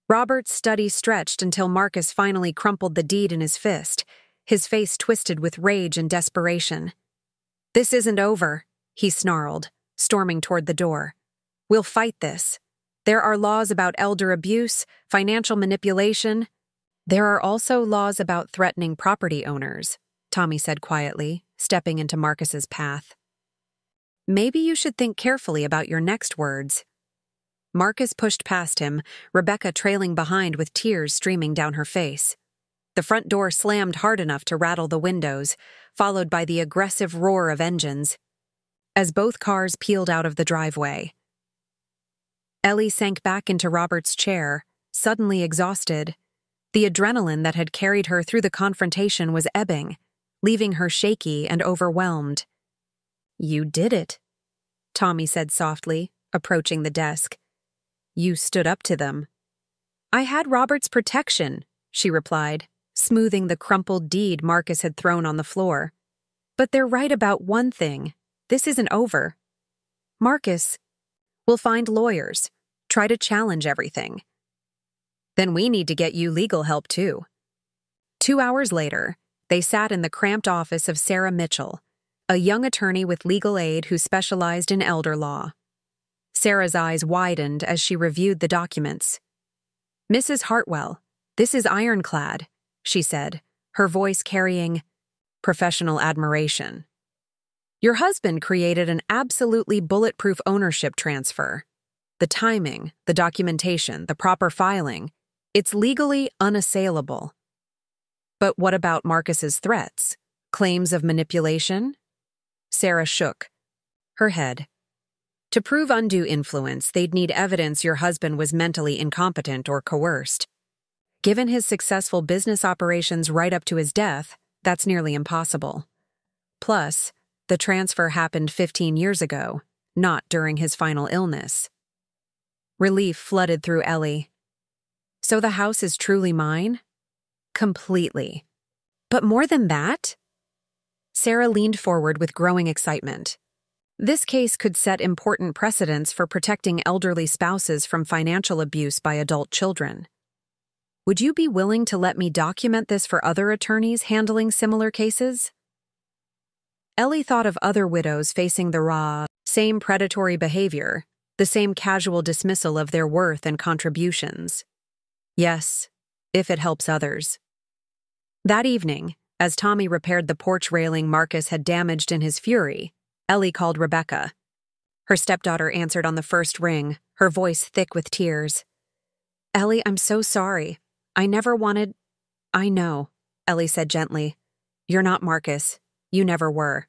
Robert's study stretched until Marcus finally crumpled the deed in his fist, his face twisted with rage and desperation. "This isn't over," he snarled, storming toward the door. "We'll fight this. There are laws about elder abuse, financial manipulation. There are also laws about threatening property owners," Tommy said quietly, stepping into Marcus's path. "Maybe you should think carefully about your next words." Marcus pushed past him, Rebecca trailing behind with tears streaming down her face. The front door slammed hard enough to rattle the windows, followed by the aggressive roar of engines, as both cars peeled out of the driveway. Ellie sank back into Robert's chair, suddenly exhausted. The adrenaline that had carried her through the confrontation was ebbing, leaving her shaky and overwhelmed. "You did it," Tommy said softly, approaching the desk. You stood up to them. I had Robert's protection, she replied, smoothing the crumpled deed Marcus had thrown on the floor. But they're right about one thing. This isn't over. Marcus, we'll find lawyers, try to challenge everything. Then we need to get you legal help too. 2 hours later, they sat in the cramped office of Sarah Mitchell, a young attorney with legal aid who specialized in elder law. Sarah's eyes widened as she reviewed the documents. Mrs. Hartwell, this is ironclad, she said, her voice carrying professional admiration. Your husband created an absolutely bulletproof ownership transfer. The timing, the documentation, the proper filing, it's legally unassailable. But what about Marcus's threats? Claims of manipulation? Sarah shook her head. To prove undue influence, they'd need evidence your husband was mentally incompetent or coerced. Given his successful business operations right up to his death, that's nearly impossible. Plus, the transfer happened 15 years ago, not during his final illness. Relief flooded through Ellie. So the house is truly mine? Completely. But more than that? Sarah leaned forward with growing excitement. This case could set important precedents for protecting elderly spouses from financial abuse by adult children. Would you be willing to let me document this for other attorneys handling similar cases? Ellie thought of other widows facing the same predatory behavior, the same casual dismissal of their worth and contributions. Yes, if it helps others. That evening, as Tommy repaired the porch railing Marcus had damaged in his fury, Ellie called Rebecca. Her stepdaughter answered on the first ring, her voice thick with tears. Ellie, I'm so sorry. I never wanted— I know, Ellie said gently. You're not Marcus. You never were.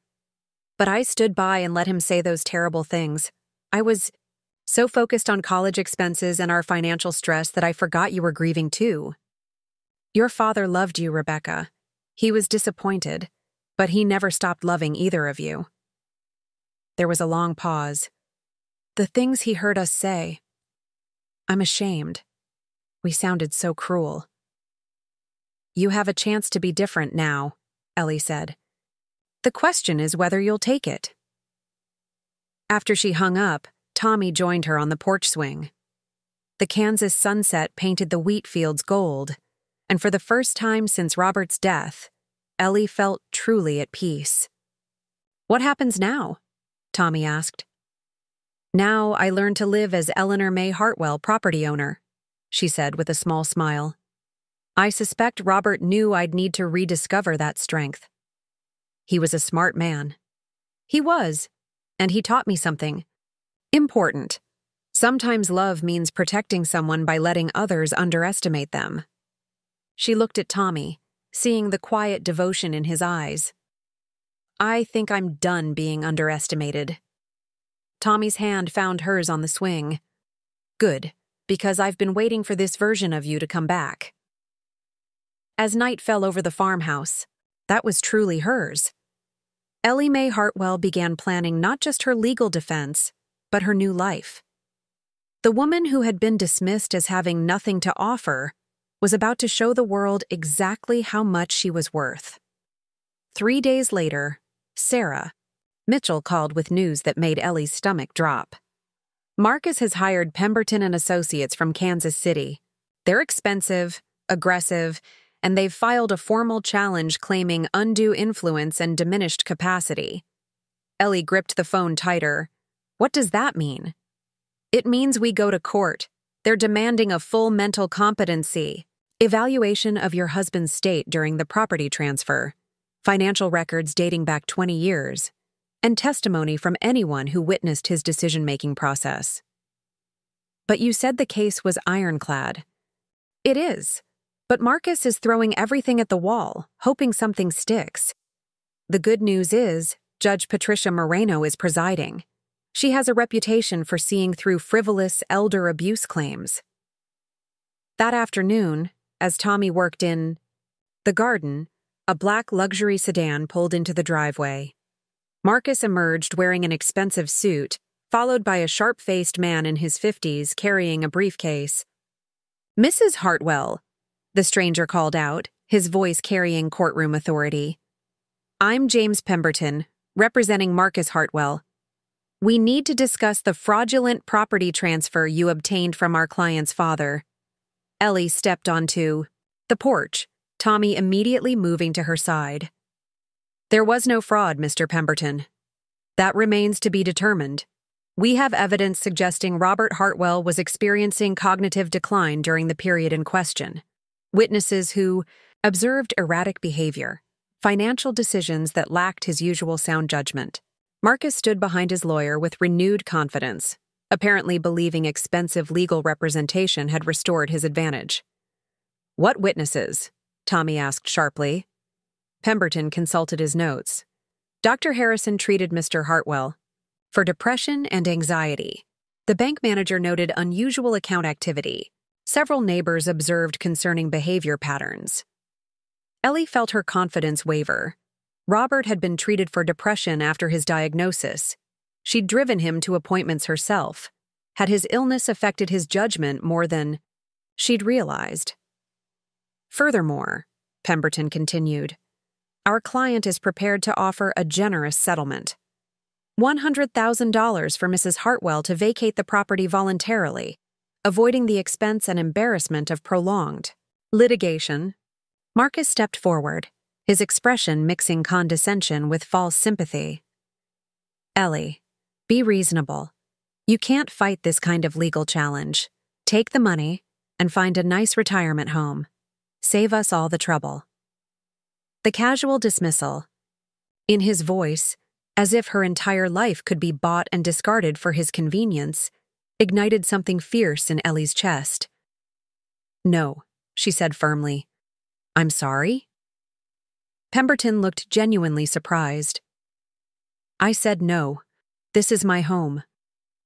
But I stood by and let him say those terrible things. I was so focused on college expenses and our financial stress that I forgot you were grieving too. Your father loved you, Rebecca. He was disappointed, but he never stopped loving either of you. There was a long pause. The things he heard us say. I'm ashamed. We sounded so cruel. You have a chance to be different now, Ellie said. The question is whether you'll take it. After she hung up, Tommy joined her on the porch swing. The Kansas sunset painted the wheat fields gold, and for the first time since Robert's death, Ellie felt truly at peace. What happens now? Tommy asked. Now I learn to live as Eleanor Mae Hartwell, property owner, she said with a small smile. I suspect Robert knew I'd need to rediscover that strength. He was a smart man. He was, and he taught me something important. Sometimes love means protecting someone by letting others underestimate them. She looked at Tommy, seeing the quiet devotion in his eyes. I think I'm done being underestimated. Tommy's hand found hers on the swing. Good, because I've been waiting for this version of you to come back. As night fell over the farmhouse, that was truly hers. Ellie Mae Hartwell began planning not just her legal defense, but her new life. The woman who had been dismissed as having nothing to offer was about to show the world exactly how much she was worth. 3 days later, Sarah Mitchell called with news that made Ellie's stomach drop. Marcus has hired Pemberton and Associates from Kansas City. They're expensive, aggressive, and they've filed a formal challenge claiming undue influence and diminished capacity. Ellie gripped the phone tighter. What does that mean? It means we go to court. They're demanding a full mental competency, evaluation of your husband's state during the property transfer, financial records dating back 20 years, and testimony from anyone who witnessed his decision-making process. But you said the case was ironclad. It is, but Marcus is throwing everything at the wall, hoping something sticks. The good news is, Judge Patricia Moreno is presiding. She has a reputation for seeing through frivolous elder abuse claims. That afternoon, as Tommy worked in the garden, a black luxury sedan pulled into the driveway. Marcus emerged wearing an expensive suit, followed by a sharp-faced man in his 50s carrying a briefcase. "Mrs. Hartwell," the stranger called out, his voice carrying courtroom authority. "I'm James Pemberton, representing Marcus Hartwell. We need to discuss the fraudulent property transfer you obtained from our client's father." Ellie stepped onto the porch, Tommy immediately moving to her side. "There was no fraud, Mr. Pemberton. That remains to be determined. We have evidence suggesting Robert Hartwell was experiencing cognitive decline during the period in question. Witnesses who observed erratic behavior, financial decisions that lacked his usual sound judgment." Marcus stood behind his lawyer with renewed confidence, apparently believing expensive legal representation had restored his advantage. "What witnesses?" Tommy asked sharply. Pemberton consulted his notes. Dr. Harrison treated Mr. Hartwell for depression and anxiety. The bank manager noted unusual account activity. Several neighbors observed concerning behavior patterns. Ellie felt her confidence waver. Robert had been treated for depression after his diagnosis. She'd driven him to appointments herself. Had his illness affected his judgment more than she'd realized? "Furthermore," Pemberton continued, "our client is prepared to offer a generous settlement. $100,000 for Mrs. Hartwell to vacate the property voluntarily, avoiding the expense and embarrassment of prolonged litigation." Marcus stepped forward, his expression mixing condescension with false sympathy. "Ellie, be reasonable. You can't fight this kind of legal challenge. Take the money and find a nice retirement home. Save us all the trouble." The casual dismissal, in his voice, as if her entire life could be bought and discarded for his convenience, ignited something fierce in Ellie's chest. "No," she said firmly. "I'm sorry?" Pemberton looked genuinely surprised. "I said no. This is my home.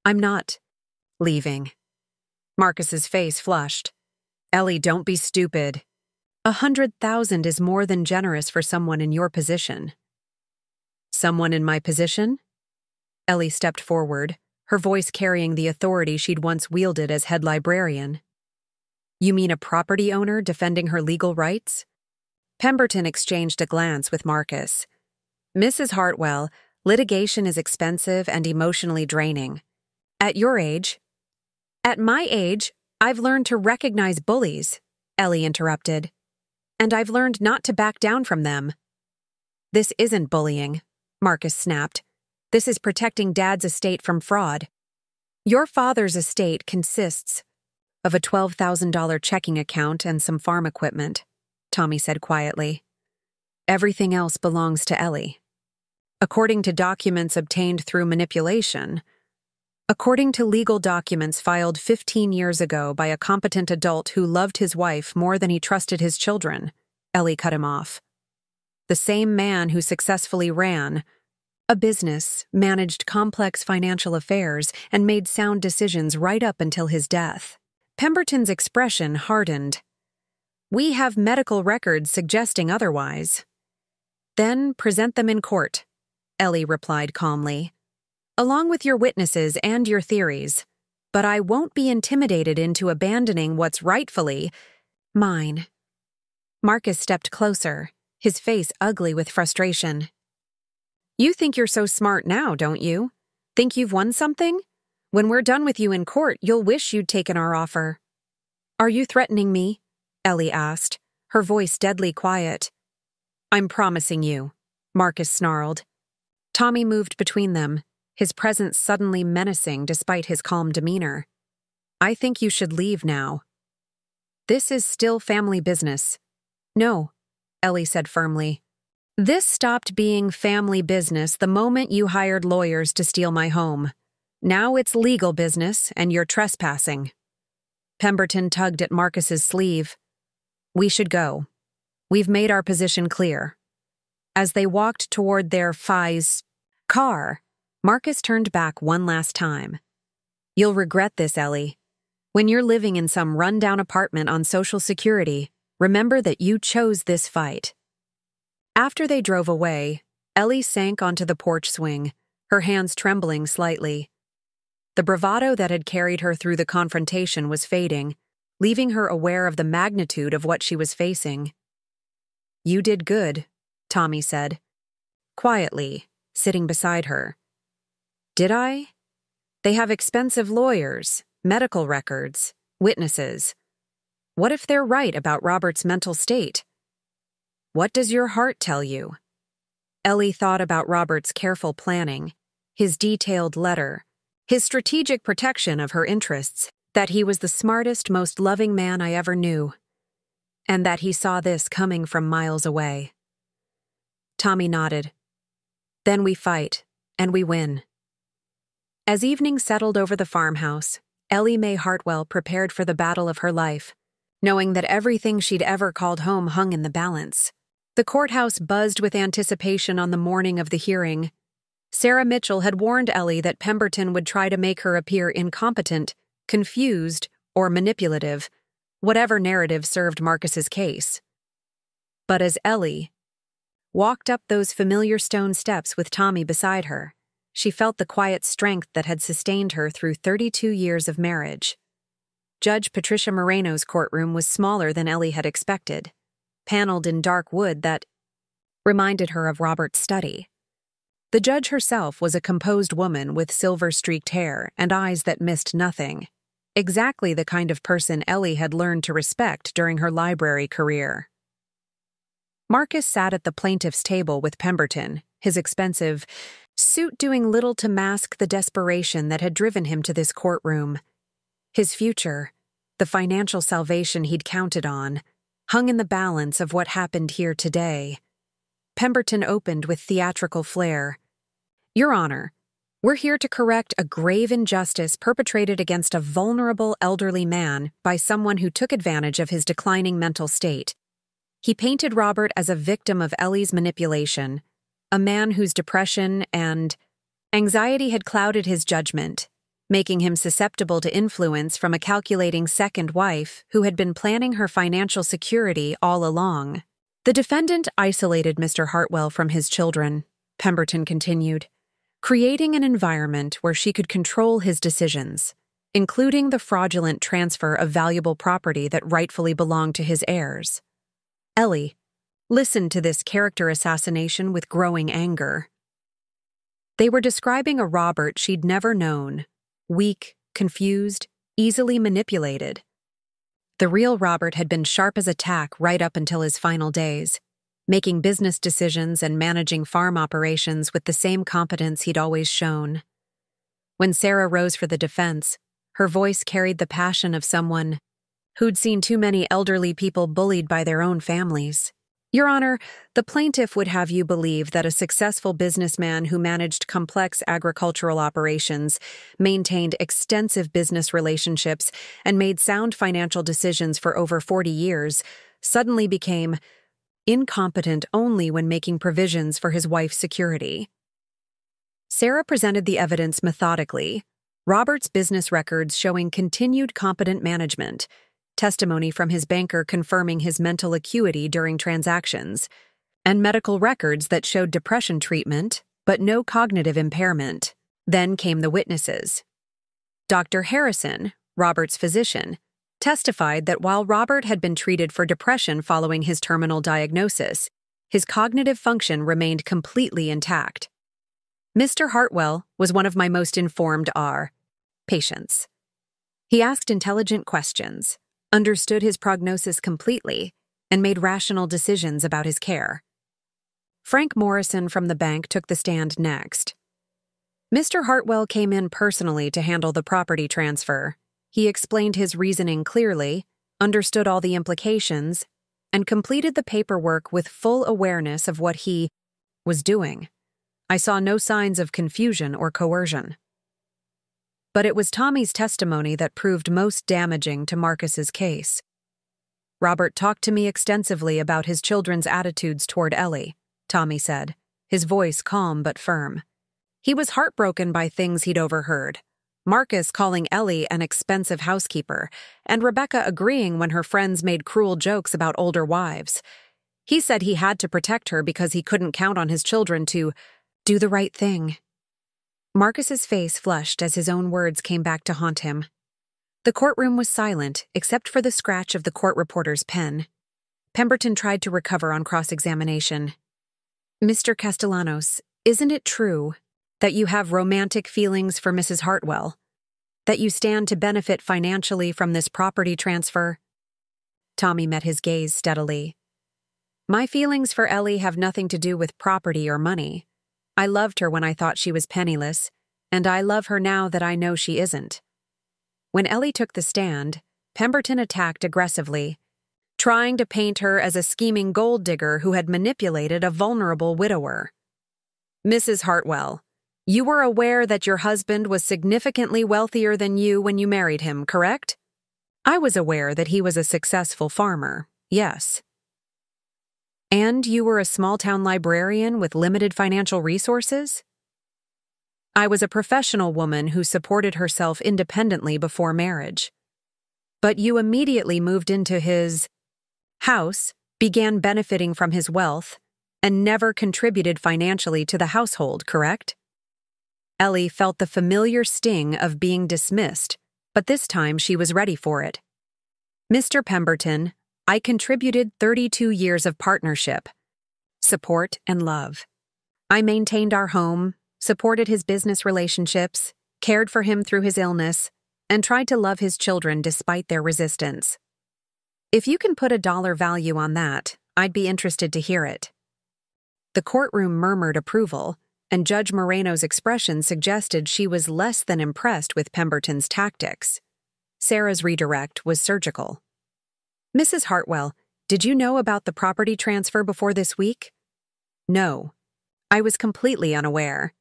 I'm not leaving." Marcus's face flushed. "Ellie, don't be stupid. 100,000 is more than generous for someone in your position." "Someone in my position?" Ellie stepped forward, her voice carrying the authority she'd once wielded as head librarian. "You mean a property owner defending her legal rights?" Pemberton exchanged a glance with Marcus. "Mrs. Hartwell, litigation is expensive and emotionally draining. At your age—" "At my age, I've learned to recognize bullies," Ellie interrupted. "And I've learned not to back down from them." "This isn't bullying," Marcus snapped. "This is protecting Dad's estate from fraud. Your father's estate consists of a $12,000 checking account and some farm equipment," Tommy said quietly. "Everything else belongs to Ellie. According to documents obtained through manipulation, according to legal documents filed 15 years ago by a competent adult who loved his wife more than he trusted his children," Ellie cut him off. "The same man who successfully ran a business, managed complex financial affairs, and made sound decisions right up until his death." Pemberton's expression hardened. "We have medical records suggesting otherwise." "Then present them in court," Ellie replied calmly, "along with your witnesses and your theories. But I won't be intimidated into abandoning what's rightfully mine." Marcus stepped closer, his face ugly with frustration. "You think you're so smart now, don't you? Think you've won something? When we're done with you in court, you'll wish you'd taken our offer." "Are you threatening me?" Ellie asked, her voice deadly quiet. "I'm promising you," Marcus snarled. Tommy moved between them, his presence suddenly menacing despite his calm demeanor. "I think you should leave now." "This is still family business." "No," Ellie said firmly. "This stopped being family business the moment you hired lawyers to steal my home. Now it's legal business, and you're trespassing." Pemberton tugged at Marcus's sleeve. "We should go. We've made our position clear." As they walked toward their car, Marcus turned back one last time. "You'll regret this, Ellie. When you're living in some run-down apartment on Social Security, remember that you chose this fight." After they drove away, Ellie sank onto the porch swing, her hands trembling slightly. The bravado that had carried her through the confrontation was fading, leaving her aware of the magnitude of what she was facing. "You did good," Tommy said, quietly, sitting beside her. "Did I? They have expensive lawyers, medical records, witnesses. What if they're right about Robert's mental state? What does your heart tell you?" Ellie thought about Robert's careful planning, his detailed letter, his strategic protection of her interests, that he was the smartest, most loving man I ever knew, and that he saw this coming from miles away. Tommy nodded. "Then we fight, and we win." As evening settled over the farmhouse, Eleanor Mae Hartwell prepared for the battle of her life, knowing that everything she'd ever called home hung in the balance. The courthouse buzzed with anticipation on the morning of the hearing. Sarah Mitchell had warned Ellie that Pemberton would try to make her appear incompetent, confused, or manipulative, whatever narrative served Marcus's case. But as Ellie walked up those familiar stone steps with Tommy beside her, she felt the quiet strength that had sustained her through 32 years of marriage. Judge Patricia Moreno's courtroom was smaller than Ellie had expected, paneled in dark wood that reminded her of Robert's study. The judge herself was a composed woman with silver-streaked hair and eyes that missed nothing, exactly the kind of person Ellie had learned to respect during her library career. Marcus sat at the plaintiff's table with Pemberton, his expensive suit doing little to mask the desperation that had driven him to this courtroom. His future, the financial salvation he'd counted on, hung in the balance of what happened here today. Pemberton opened with theatrical flair. "Your Honor, we're here to correct a grave injustice perpetrated against a vulnerable elderly man by someone who took advantage of his declining mental state. He painted Robert as a victim of Ellie's manipulation, a man whose depression and anxiety had clouded his judgment, making him susceptible to influence from a calculating second wife who had been planning her financial security all along. The defendant isolated Mr. Hartwell from his children," Pemberton continued, "creating an environment where she could control his decisions, including the fraudulent transfer of valuable property that rightfully belonged to his heirs." Ellie listened to this character assassination with growing anger. They were describing a Robert she'd never known, weak, confused, easily manipulated. The real Robert had been sharp as a tack right up until his final days, making business decisions and managing farm operations with the same competence he'd always shown. When Sarah rose for the defense, her voice carried the passion of someone who'd seen too many elderly people bullied by their own families. "Your Honor, the plaintiff would have you believe that a successful businessman who managed complex agricultural operations, maintained extensive business relationships, and made sound financial decisions for over 40 years, suddenly became incompetent only when making provisions for his wife's security." Sarah presented the evidence methodically, Robert's business records showing continued competent management, testimony from his banker confirming his mental acuity during transactions, and medical records that showed depression treatment, but no cognitive impairment. Then came the witnesses. Dr. Harrison, Robert's physician, testified that while Robert had been treated for depression following his terminal diagnosis, his cognitive function remained completely intact. Mr. Hartwell was one of my most informed patients. He asked intelligent questions, understood his prognosis completely, and made rational decisions about his care. Frank Morrison from the bank took the stand next. Mr. Hartwell came in personally to handle the property transfer. He explained his reasoning clearly, understood all the implications, and completed the paperwork with full awareness of what he was doing. I saw no signs of confusion or coercion. But it was Tommy's testimony that proved most damaging to Marcus's case. "Robert talked to me extensively about his children's attitudes toward Ellie," Tommy said, his voice calm but firm. "He was heartbroken by things he'd overheard. Marcus calling Ellie an expensive housekeeper, and Rebecca agreeing when her friends made cruel jokes about older wives. He said he had to protect her because he couldn't count on his children to do the right thing." Marcus's face flushed as his own words came back to haunt him. The courtroom was silent, except for the scratch of the court reporter's pen. Pemberton tried to recover on cross-examination. "Mr. Castellanos, isn't it true that you have romantic feelings for Mrs. Hartwell? That you stand to benefit financially from this property transfer?" Tommy met his gaze steadily. "My feelings for Ellie have nothing to do with property or money. I loved her when I thought she was penniless, and I love her now that I know she isn't." When Ellie took the stand, Pemberton attacked aggressively, trying to paint her as a scheming gold digger who had manipulated a vulnerable widower. "Mrs. Hartwell, you were aware that your husband was significantly wealthier than you when you married him, correct?" "I was aware that he was a successful farmer, yes." "And you were a small-town librarian with limited financial resources?" "I was a professional woman who supported herself independently before marriage." "But you immediately moved into his house, began benefiting from his wealth, and never contributed financially to the household, correct?" Ellie felt the familiar sting of being dismissed, but this time she was ready for it. "Mr. Pemberton, I contributed 32 years of partnership, support, and love. I maintained our home, supported his business relationships, cared for him through his illness, and tried to love his children despite their resistance. If you can put a dollar value on that, I'd be interested to hear it." The courtroom murmured approval, and Judge Moreno's expression suggested she was less than impressed with Pemberton's tactics. Sarah's redirect was surgical. "Mrs. Hartwell, did you know about the property transfer before this week?" "No. I was completely unaware."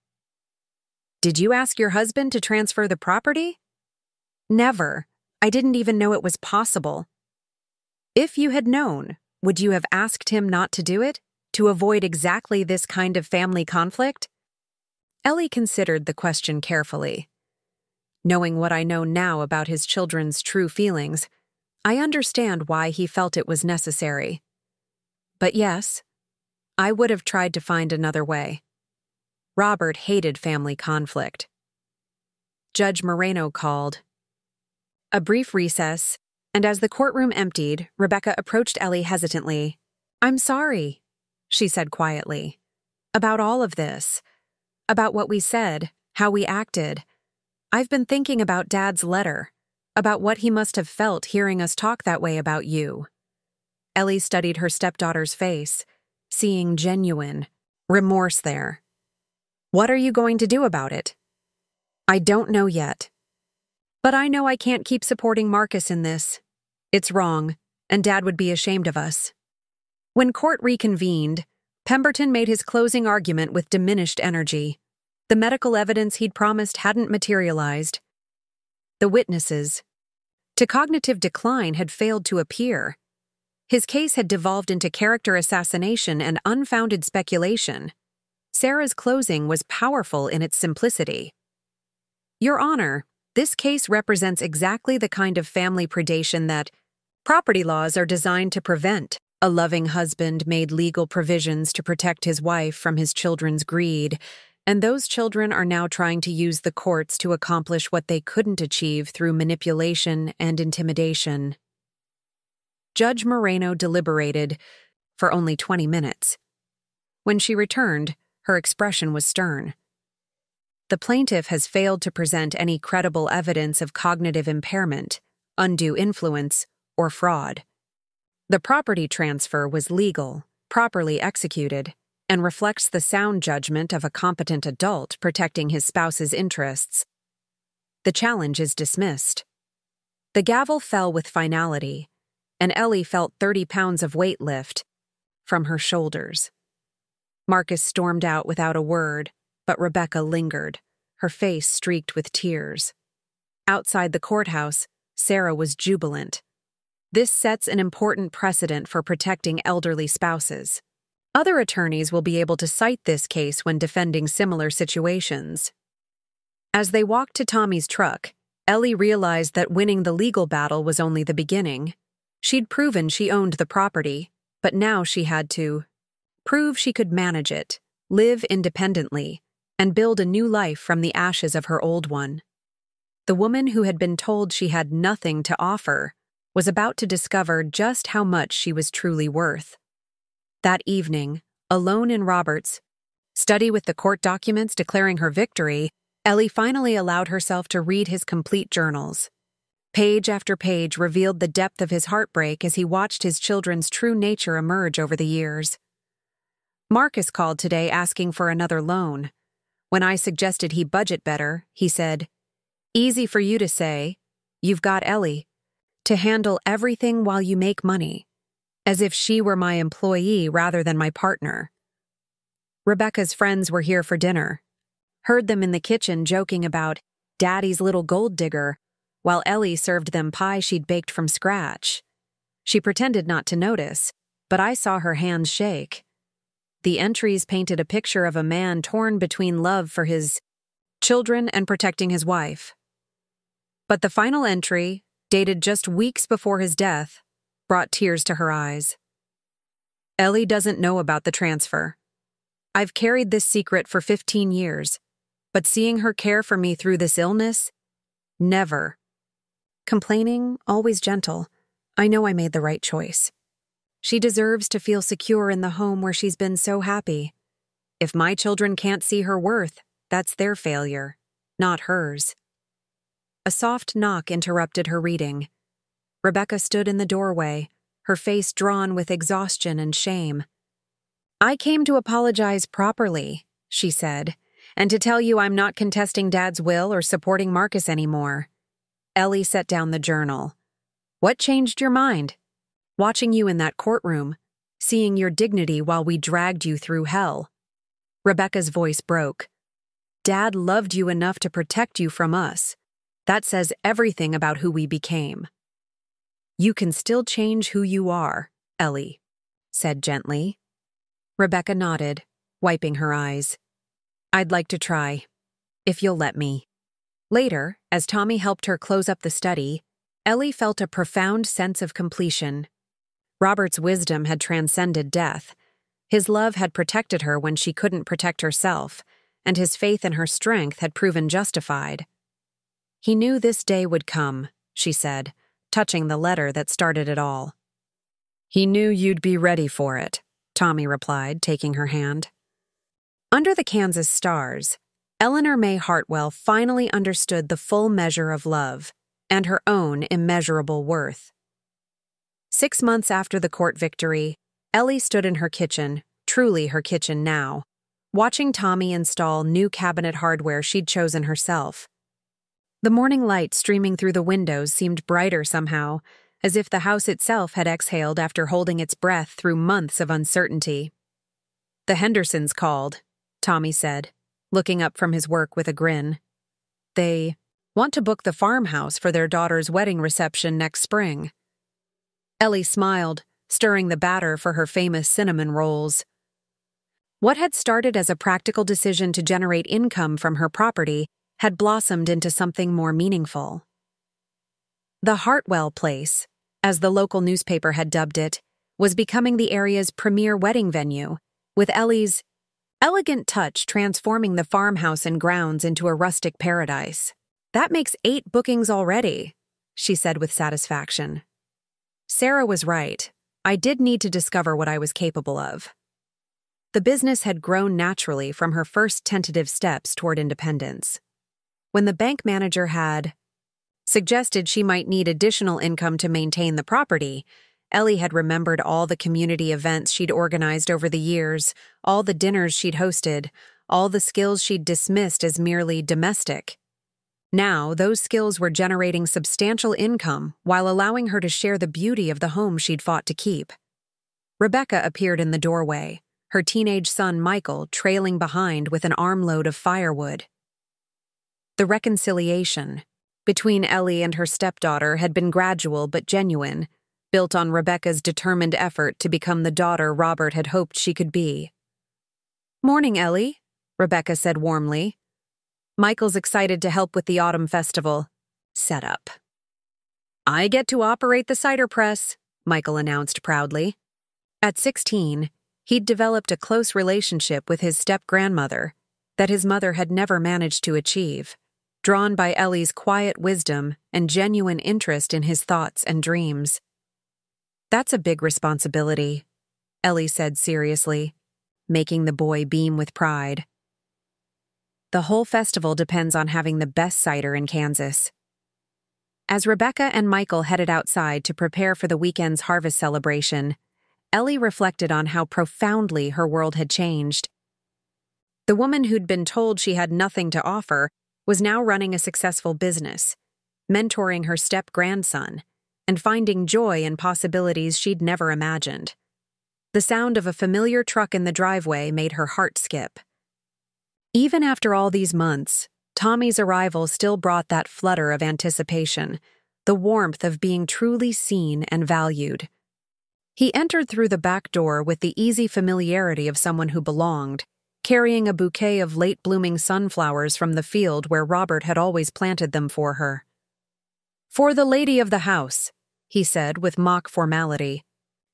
"Did you ask your husband to transfer the property?" "Never. I didn't even know it was possible." "If you had known, would you have asked him not to do it, to avoid exactly this kind of family conflict?" Ellie considered the question carefully. "Knowing what I know now about his children's true feelings, I understand why he felt it was necessary. But yes, I would have tried to find another way. Robert hated family conflict." Judge Moreno called. A brief recess, and as the courtroom emptied, Rebecca approached Ellie hesitantly. "I'm sorry," she said quietly, "about all of this, about what we said, how we acted. I've been thinking about Dad's letter, about what he must have felt hearing us talk that way about you." Ellie studied her stepdaughter's face, seeing genuine remorse there. "What are you going to do about it?" "I don't know yet. But I know I can't keep supporting Marcus in this. It's wrong, and Dad would be ashamed of us." When court reconvened, Pemberton made his closing argument with diminished energy. The medical evidence he'd promised hadn't materialized. The witnesses to cognitive decline had failed to appear. His case had devolved into character assassination and unfounded speculation. Sarah's closing was powerful in its simplicity. "Your Honor, this case represents exactly the kind of family predation that property laws are designed to prevent." A loving husband made legal provisions to protect his wife from his children's greed, and those children are now trying to use the courts to accomplish what they couldn't achieve through manipulation and intimidation. Judge Moreno deliberated for only 20 minutes. When she returned, her expression was stern. "The plaintiff has failed to present any credible evidence of cognitive impairment, undue influence, or fraud. The property transfer was legal, properly executed, and reflects the sound judgment of a competent adult protecting his spouse's interests. The challenge is dismissed." The gavel fell with finality, and Ellie felt 30 pounds of weight lift from her shoulders. Marcus stormed out without a word, but Rebecca lingered, her face streaked with tears. Outside the courthouse, Sarah was jubilant. This sets an important precedent for protecting elderly spouses. Other attorneys will be able to cite this case when defending similar situations. As they walked to Tommy's truck, Ellie realized that winning the legal battle was only the beginning. She'd proven she owned the property, but now she had to prove she could manage it, live independently, and build a new life from the ashes of her old one. The woman who had been told she had nothing to offer was about to discover just how much she was truly worth. That evening, alone in Robert's study with the court documents declaring her victory, Ellie finally allowed herself to read his complete journals. Page after page revealed the depth of his heartbreak as he watched his children's true nature emerge over the years. Marcus called today asking for another loan. When I suggested he budget better, he said, "Easy for you to say. You've got Ellie to handle everything while you make money, as if she were my employee rather than my partner." Rebecca's friends were here for dinner. Heard them in the kitchen joking about Daddy's little gold digger, while Ellie served them pie she'd baked from scratch. She pretended not to notice, but I saw her hands shake. The entries painted a picture of a man torn between love for his children and protecting his wife. But the final entry, dated just weeks before his death, brought tears to her eyes. Ellie doesn't know about the transfer. I've carried this secret for 15 years, but seeing her care for me through this illness, never. Complaining, always gentle, I know I made the right choice. She deserves to feel secure in the home where she's been so happy. If my children can't see her worth, that's their failure, not hers. A soft knock interrupted her reading. Rebecca stood in the doorway, her face drawn with exhaustion and shame. "I came to apologize properly," she said, "and to tell you I'm not contesting Dad's will or supporting Marcus anymore." Ellie set down the journal. "What changed your mind?" "Watching you in that courtroom, seeing your dignity while we dragged you through hell." Rebecca's voice broke. "Dad loved you enough to protect you from us. That says everything about who we became." "You can still change who you are," Ellie said gently. Rebecca nodded, wiping her eyes. "I'd like to try, if you'll let me." Later, as Tommy helped her close up the study, Ellie felt a profound sense of completion. Robert's wisdom had transcended death. His love had protected her when she couldn't protect herself, and his faith in her strength had proven justified. "He knew this day would come," she said, touching the letter that started it all. "He knew you'd be ready for it," Tommy replied, taking her hand. Under the Kansas stars, Eleanor Mae Hartwell finally understood the full measure of love and her own immeasurable worth. 6 months after the court victory, Ellie stood in her kitchen, truly her kitchen now, watching Tommy install new cabinet hardware she'd chosen herself. The morning light streaming through the windows seemed brighter somehow, as if the house itself had exhaled after holding its breath through months of uncertainty. "The Hendersons called," Tommy said, looking up from his work with a grin. "They want to book the farmhouse for their daughter's wedding reception next spring." Ellie smiled, stirring the batter for her famous cinnamon rolls. What had started as a practical decision to generate income from her property had blossomed into something more meaningful. The Hartwell Place, as the local newspaper had dubbed it, was becoming the area's premier wedding venue, with Ellie's elegant touch transforming the farmhouse and grounds into a rustic paradise. "That makes 8 bookings already," she said with satisfaction. Sarah was right. I did need to discover what I was capable of. The business had grown naturally from her first tentative steps toward independence. When the bank manager had suggested she might need additional income to maintain the property, Ellie had remembered all the community events she'd organized over the years, all the dinners she'd hosted, all the skills she'd dismissed as merely domestic. Now, those skills were generating substantial income while allowing her to share the beauty of the home she'd fought to keep. Rebecca appeared in the doorway, her teenage son Michael trailing behind with an armload of firewood. The reconciliation between Ellie and her stepdaughter had been gradual but genuine, built on Rebecca's determined effort to become the daughter Robert had hoped she could be. "Morning, Ellie," Rebecca said warmly. "Michael's excited to help with the autumn festival setup." "I get to operate the cider press," Michael announced proudly. At 16, he'd developed a close relationship with his step-grandmother, that his mother had never managed to achieve, drawn by Ellie's quiet wisdom and genuine interest in his thoughts and dreams. "That's a big responsibility," Ellie said seriously, making the boy beam with pride. "The whole festival depends on having the best cider in Kansas." As Rebecca and Michael headed outside to prepare for the weekend's harvest celebration, Ellie reflected on how profoundly her world had changed. The woman who'd been told she had nothing to offer was now running a successful business, mentoring her step-grandson, and finding joy in possibilities she'd never imagined. The sound of a familiar truck in the driveway made her heart skip. Even after all these months, Tommy's arrival still brought that flutter of anticipation, the warmth of being truly seen and valued. He entered through the back door with the easy familiarity of someone who belonged, carrying a bouquet of late-blooming sunflowers from the field where Robert had always planted them for her. "For the lady of the house," he said with mock formality,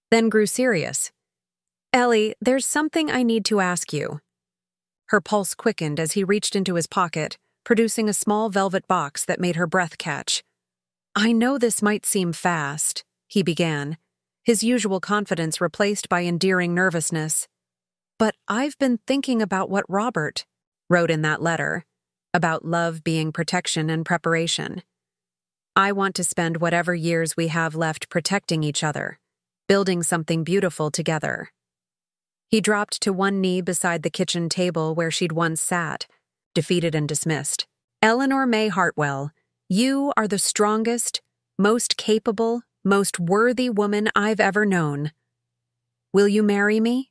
then grew serious. "Ellie, there's something I need to ask you." Her pulse quickened as he reached into his pocket, producing a small velvet box that made her breath catch. "I know this might seem fast," he began, his usual confidence replaced by endearing nervousness. "But I've been thinking about what Robert wrote in that letter, about love being protection and preparation. I want to spend whatever years we have left protecting each other, building something beautiful together." He dropped to one knee beside the kitchen table where she'd once sat, defeated and dismissed. "Eleanor Mae Hartwell, you are the strongest, most capable, most worthy woman I've ever known. Will you marry me?"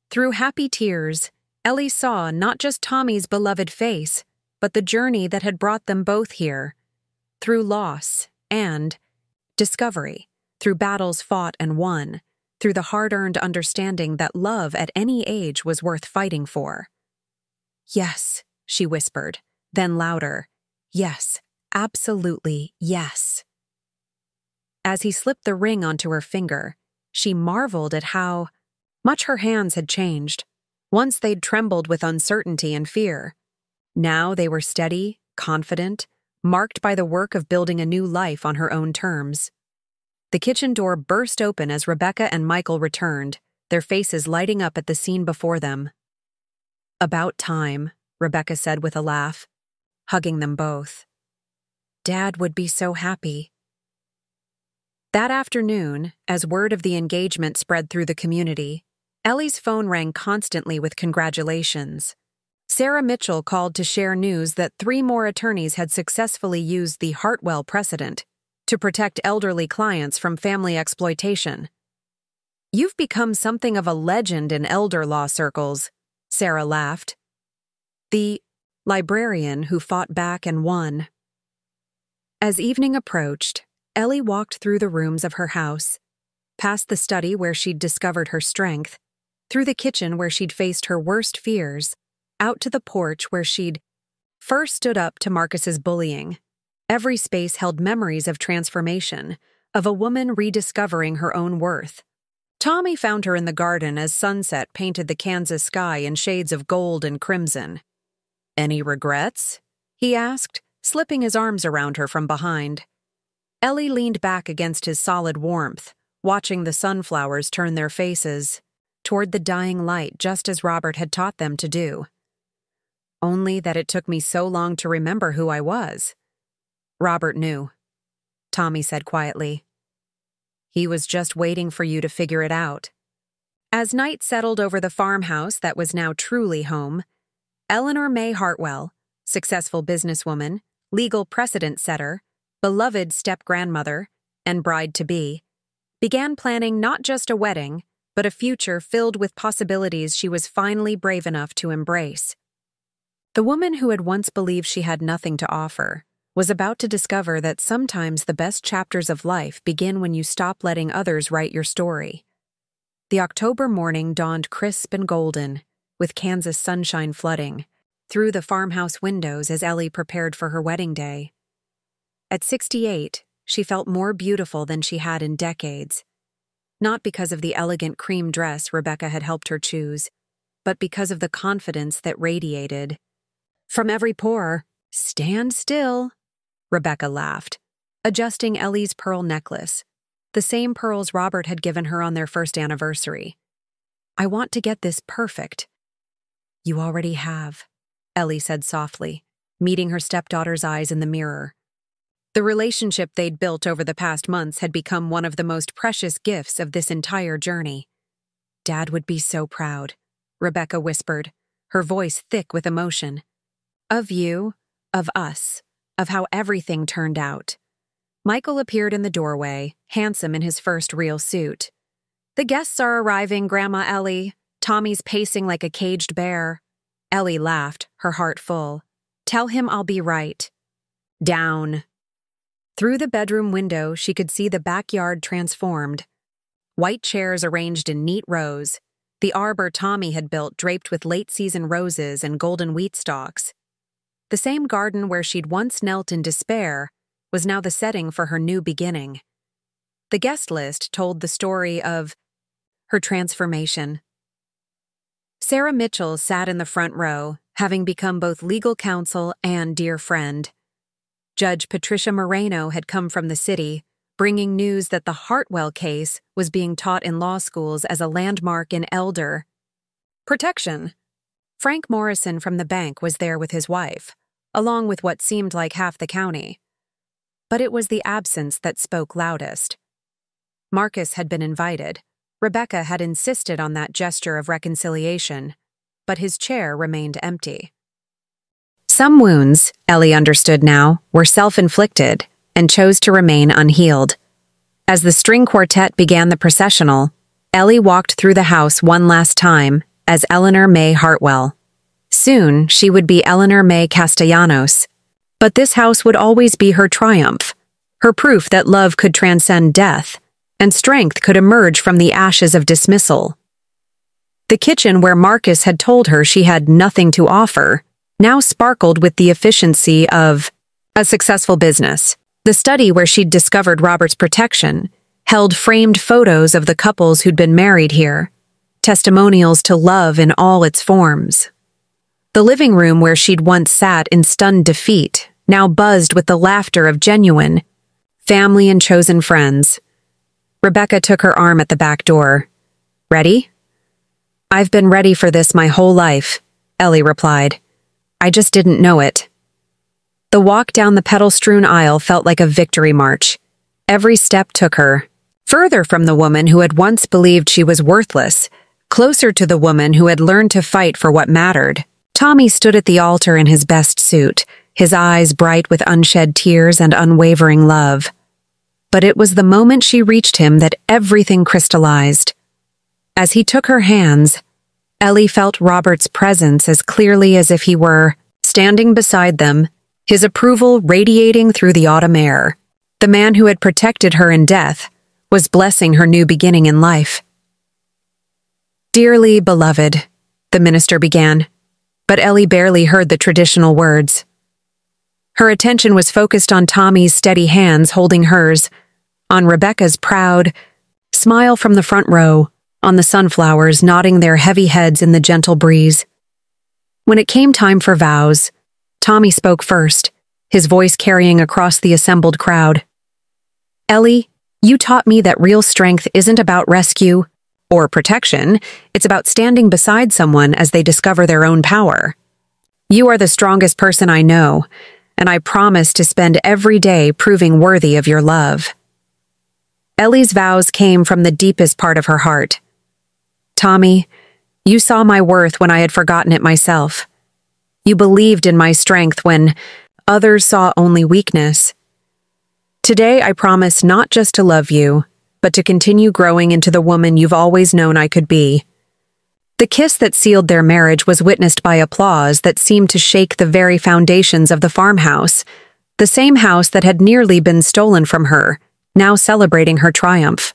Through happy tears, Ellie saw not just Tommy's beloved face, but the journey that had brought them both here. Through loss and discovery, through battles fought and won, through the hard-earned understanding that love at any age was worth fighting for. "Yes," she whispered, then louder, "Yes, absolutely yes." As he slipped the ring onto her finger, she marveled at how much her hands had changed. Once they'd trembled with uncertainty and fear. Now they were steady, confident, marked by the work of building a new life on her own terms. The kitchen door burst open as Rebecca and Michael returned, their faces lighting up at the scene before them. "About time," Rebecca said with a laugh, hugging them both. "Dad would be so happy." That afternoon, as word of the engagement spread through the community, Ellie's phone rang constantly with congratulations. Sarah Mitchell called to share news that 3 more attorneys had successfully used the Hartwell precedent to protect elderly clients from family exploitation. "You've become something of a legend in elder law circles," Sarah laughed. "The librarian who fought back and won." As evening approached, Ellie walked through the rooms of her house, past the study where she'd discovered her strength, through the kitchen where she'd faced her worst fears, out to the porch where she'd first stood up to Marcus's bullying. Every space held memories of transformation, of a woman rediscovering her own worth. Tommy found her in the garden as sunset painted the Kansas sky in shades of gold and crimson. "Any regrets?" he asked, slipping his arms around her from behind. Ellie leaned back against his solid warmth, watching the sunflowers turn their faces toward the dying light just as Robert had taught them to do. "Only that it took me so long to remember who I was." "Robert knew," Tommy said quietly. "He was just waiting for you to figure it out." As night settled over the farmhouse that was now truly home, Eleanor Mae Hartwell, successful businesswoman, legal precedent setter, beloved step-grandmother, and bride-to-be, began planning not just a wedding, but a future filled with possibilities she was finally brave enough to embrace. The woman who had once believed she had nothing to offer was about to discover that sometimes the best chapters of life begin when you stop letting others write your story. The October morning dawned crisp and golden, with Kansas sunshine flooding through the farmhouse windows as Ellie prepared for her wedding day. At 68, she felt more beautiful than she had in decades. Not because of the elegant cream dress Rebecca had helped her choose, but because of the confidence that radiated. From every pore. "Stand still," Rebecca laughed, adjusting Ellie's pearl necklace, the same pearls Robert had given her on their first anniversary. "I want to get this perfect." "You already have," Ellie said softly, meeting her stepdaughter's eyes in the mirror. The relationship they'd built over the past months had become one of the most precious gifts of this entire journey. "Dad would be so proud," Rebecca whispered, her voice thick with emotion. "Of you, of us, of how everything turned out." Michael appeared in the doorway, handsome in his first real suit. "The guests are arriving, Grandma Ellie. Tommy's pacing like a caged bear." Ellie laughed, her heart full. "Tell him I'll be right." "Down." Through the bedroom window, she could see the backyard transformed. White chairs arranged in neat rows, the arbor Tommy had built draped with late-season roses and golden wheat stalks. The same garden where she'd once knelt in despair was now the setting for her new beginning. The guest list told the story of her transformation. Sarah Mitchell sat in the front row, having become both legal counsel and dear friend. Judge Patricia Moreno had come from the city, bringing news that the Hartwell case was being taught in law schools as a landmark in elder protection. Frank Morrison from the bank was there with his wife, along with what seemed like half the county. But it was the absence that spoke loudest. Marcus had been invited. Rebecca had insisted on that gesture of reconciliation, but his chair remained empty. Some wounds, Ellie understood now, were self-inflicted and chose to remain unhealed. As the string quartet began the processional, Ellie walked through the house one last time as Eleanor Mae Hartwell. Soon, she would be Eleanor Mae Castellanos, but this house would always be her triumph, her proof that love could transcend death, and strength could emerge from the ashes of dismissal. The kitchen where Marcus had told her she had nothing to offer now sparkled with the efficiency of a successful business. The study where she'd discovered Robert's protection held framed photos of the couples who'd been married here, testimonials to love in all its forms. The living room where she'd once sat in stunned defeat now buzzed with the laughter of genuine family and chosen friends. Rebecca took her arm at the back door. "Ready?" "I've been ready for this my whole life," Ellie replied. "I just didn't know it." The walk down the petal-strewn aisle felt like a victory march. Every step took her further from the woman who had once believed she was worthless, closer to the woman who had learned to fight for what mattered. Tommy stood at the altar in his best suit, his eyes bright with unshed tears and unwavering love. But it was the moment she reached him that everything crystallized. As he took her hands, Ellie felt Robert's presence as clearly as if he were standing beside them, his approval radiating through the autumn air. The man who had protected her in death was blessing her new beginning in life. "Dearly beloved," the minister began, but Ellie barely heard the traditional words. Her attention was focused on Tommy's steady hands holding hers, on Rebecca's proud smile from the front row, on the sunflowers nodding their heavy heads in the gentle breeze. When it came time for vows, Tommy spoke first, his voice carrying across the assembled crowd. "Ellie, you taught me that real strength isn't about rescue or protection, it's about standing beside someone as they discover their own power. You are the strongest person I know, and I promise to spend every day proving worthy of your love." Ellie's vows came from the deepest part of her heart. "Tommy, you saw my worth when I had forgotten it myself. You believed in my strength when others saw only weakness. Today I promise not just to love you, but to continue growing into the woman you've always known I could be." The kiss that sealed their marriage was witnessed by applause that seemed to shake the very foundations of the farmhouse, the same house that had nearly been stolen from her, now celebrating her triumph.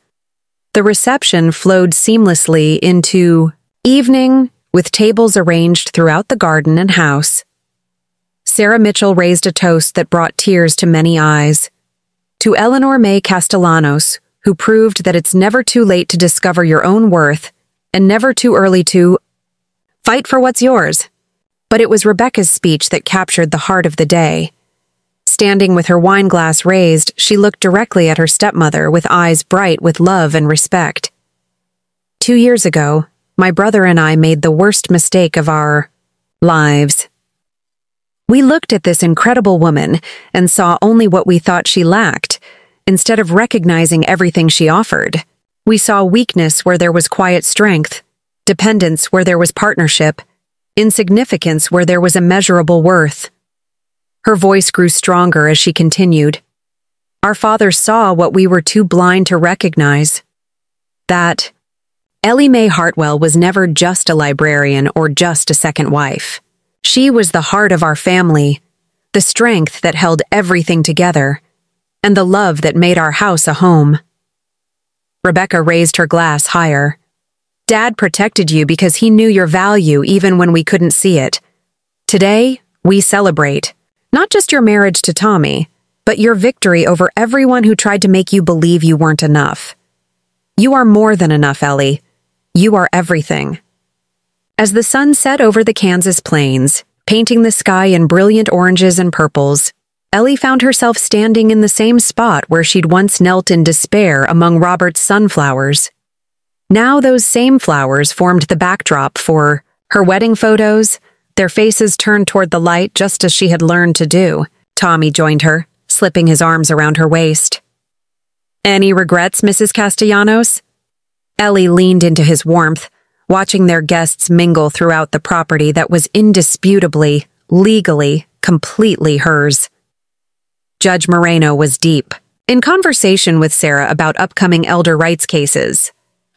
The reception flowed seamlessly into evening, with tables arranged throughout the garden and house. Sarah Mitchell raised a toast that brought tears to many eyes. To Eleanor Mae Castellanos, who proved that it's never too late to discover your own worth, and never too early to Fight for what's yours. But it was Rebecca's speech that captured the heart of the day. Standing with her wine glass raised, she looked directly at her stepmother with eyes bright with love and respect. 2 years ago, my brother and I made the worst mistake of our lives. We looked at this incredible woman and saw only what we thought she lacked, instead of recognizing everything she offered. We saw weakness where there was quiet strength, dependence where there was partnership, insignificance where there was immeasurable worth. Her voice grew stronger as she continued. Our father saw what we were too blind to recognize. That Eleanor Mae Hartwell was never just a librarian or just a second wife. She was the heart of our family, the strength that held everything together, and the love that made our house a home. Rebecca raised her glass higher. Dad protected you because he knew your value even when we couldn't see it. Today, we celebrate, not just your marriage to Tommy, but your victory over everyone who tried to make you believe you weren't enough. You are more than enough, Ellie. You are everything. As the sun set over the Kansas plains, painting the sky in brilliant oranges and purples, Ellie found herself standing in the same spot where she'd once knelt in despair among Robert's sunflowers. Now those same flowers formed the backdrop for her wedding photos, their faces turned toward the light just as she had learned to do. Tommy joined her, slipping his arms around her waist. Any regrets, Mrs. Castellanos? Ellie leaned into his warmth, watching their guests mingle throughout the property that was indisputably, legally, completely hers. Judge Moreno was deep, in conversation with Sarah about upcoming elder rights cases.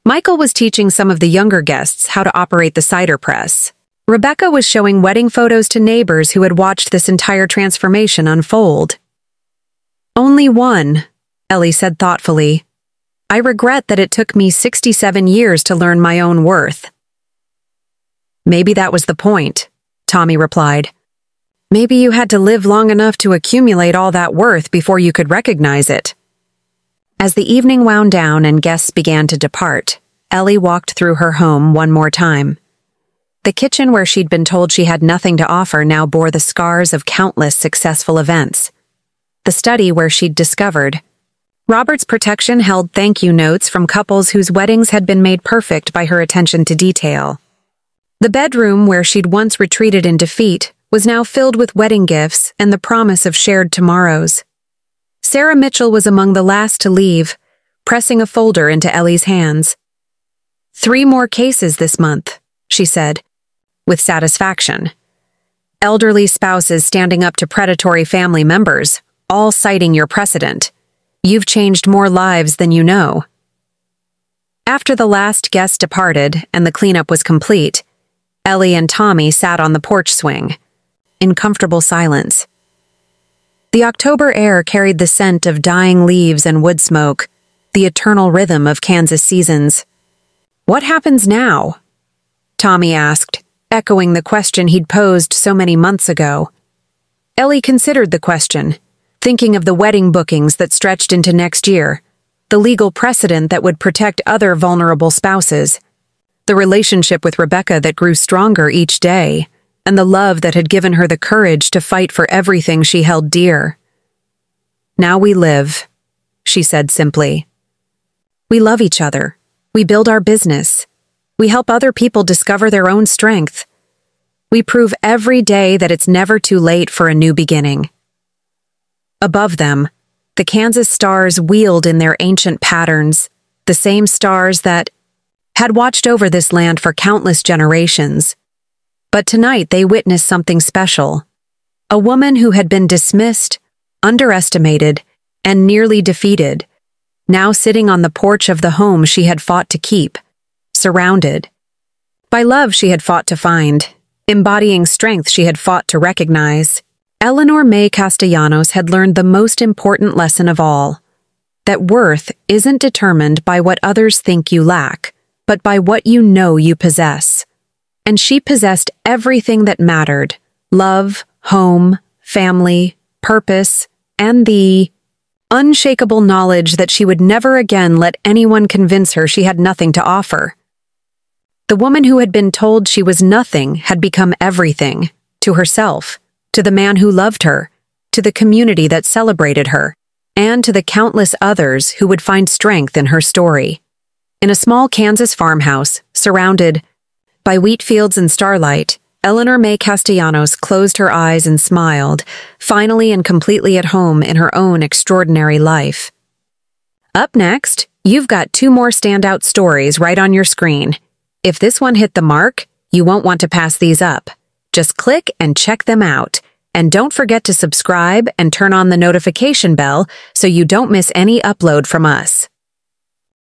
Michael was teaching some of the younger guests how to operate the cider press. Rebecca was showing wedding photos to neighbors who had watched this entire transformation unfold. Only one, Ellie said thoughtfully. I regret that it took me 67 years to learn my own worth. Maybe that was the point, Tommy replied. Maybe you had to live long enough to accumulate all that worth before you could recognize it. As the evening wound down and guests began to depart, Ellie walked through her home one more time. The kitchen where she'd been told she had nothing to offer now bore the scars of countless successful events. The study where she'd discovered Robert's protection held thank you notes from couples whose weddings had been made perfect by her attention to detail. The bedroom where she'd once retreated in defeat was now filled with wedding gifts and the promise of shared tomorrows. Sarah Mitchell was among the last to leave, pressing a folder into Ellie's hands. 3 more cases this month, she said, with satisfaction. Elderly spouses standing up to predatory family members, all citing your precedent. You've changed more lives than you know. After the last guest departed and the cleanup was complete, Ellie and Tommy sat on the porch swing, in comfortable silence. The October air carried the scent of dying leaves and wood smoke, the eternal rhythm of Kansas seasons. What happens now? Tommy asked, echoing the question he'd posed so many months ago. Ellie considered the question, thinking of the wedding bookings that stretched into next year, the legal precedent that would protect other vulnerable spouses, the relationship with Rebecca that grew stronger each day, and the love that had given her the courage to fight for everything she held dear. Now we live, she said simply. We love each other. We build our business. We help other people discover their own strength. We prove every day that it's never too late for a new beginning. Above them, the Kansas stars wheeled in their ancient patterns, the same stars that had watched over this land for countless generations. But tonight they witnessed something special. A woman who had been dismissed, underestimated, and nearly defeated, now sitting on the porch of the home she had fought to keep, surrounded by love she had fought to find, embodying strength she had fought to recognize. Eleanor Mae Castellanos had learned the most important lesson of all, that worth isn't determined by what others think you lack, but by what you know you possess. And she possessed everything that mattered: love, home, family, purpose, and the unshakable knowledge that she would never again let anyone convince her she had nothing to offer. The woman who had been told she was nothing had become everything, to herself, to the man who loved her, to the community that celebrated her, and to the countless others who would find strength in her story. In a small Kansas farmhouse, surrounded by wheat fields and starlight, Eleanor Mae Castellanos closed her eyes and smiled, finally and completely at home in her own extraordinary life. Up next, you've got 2 more standout stories right on your screen. If this one hit the mark, you won't want to pass these up. Just click and check them out. And don't forget to subscribe and turn on the notification bell so you don't miss any upload from us.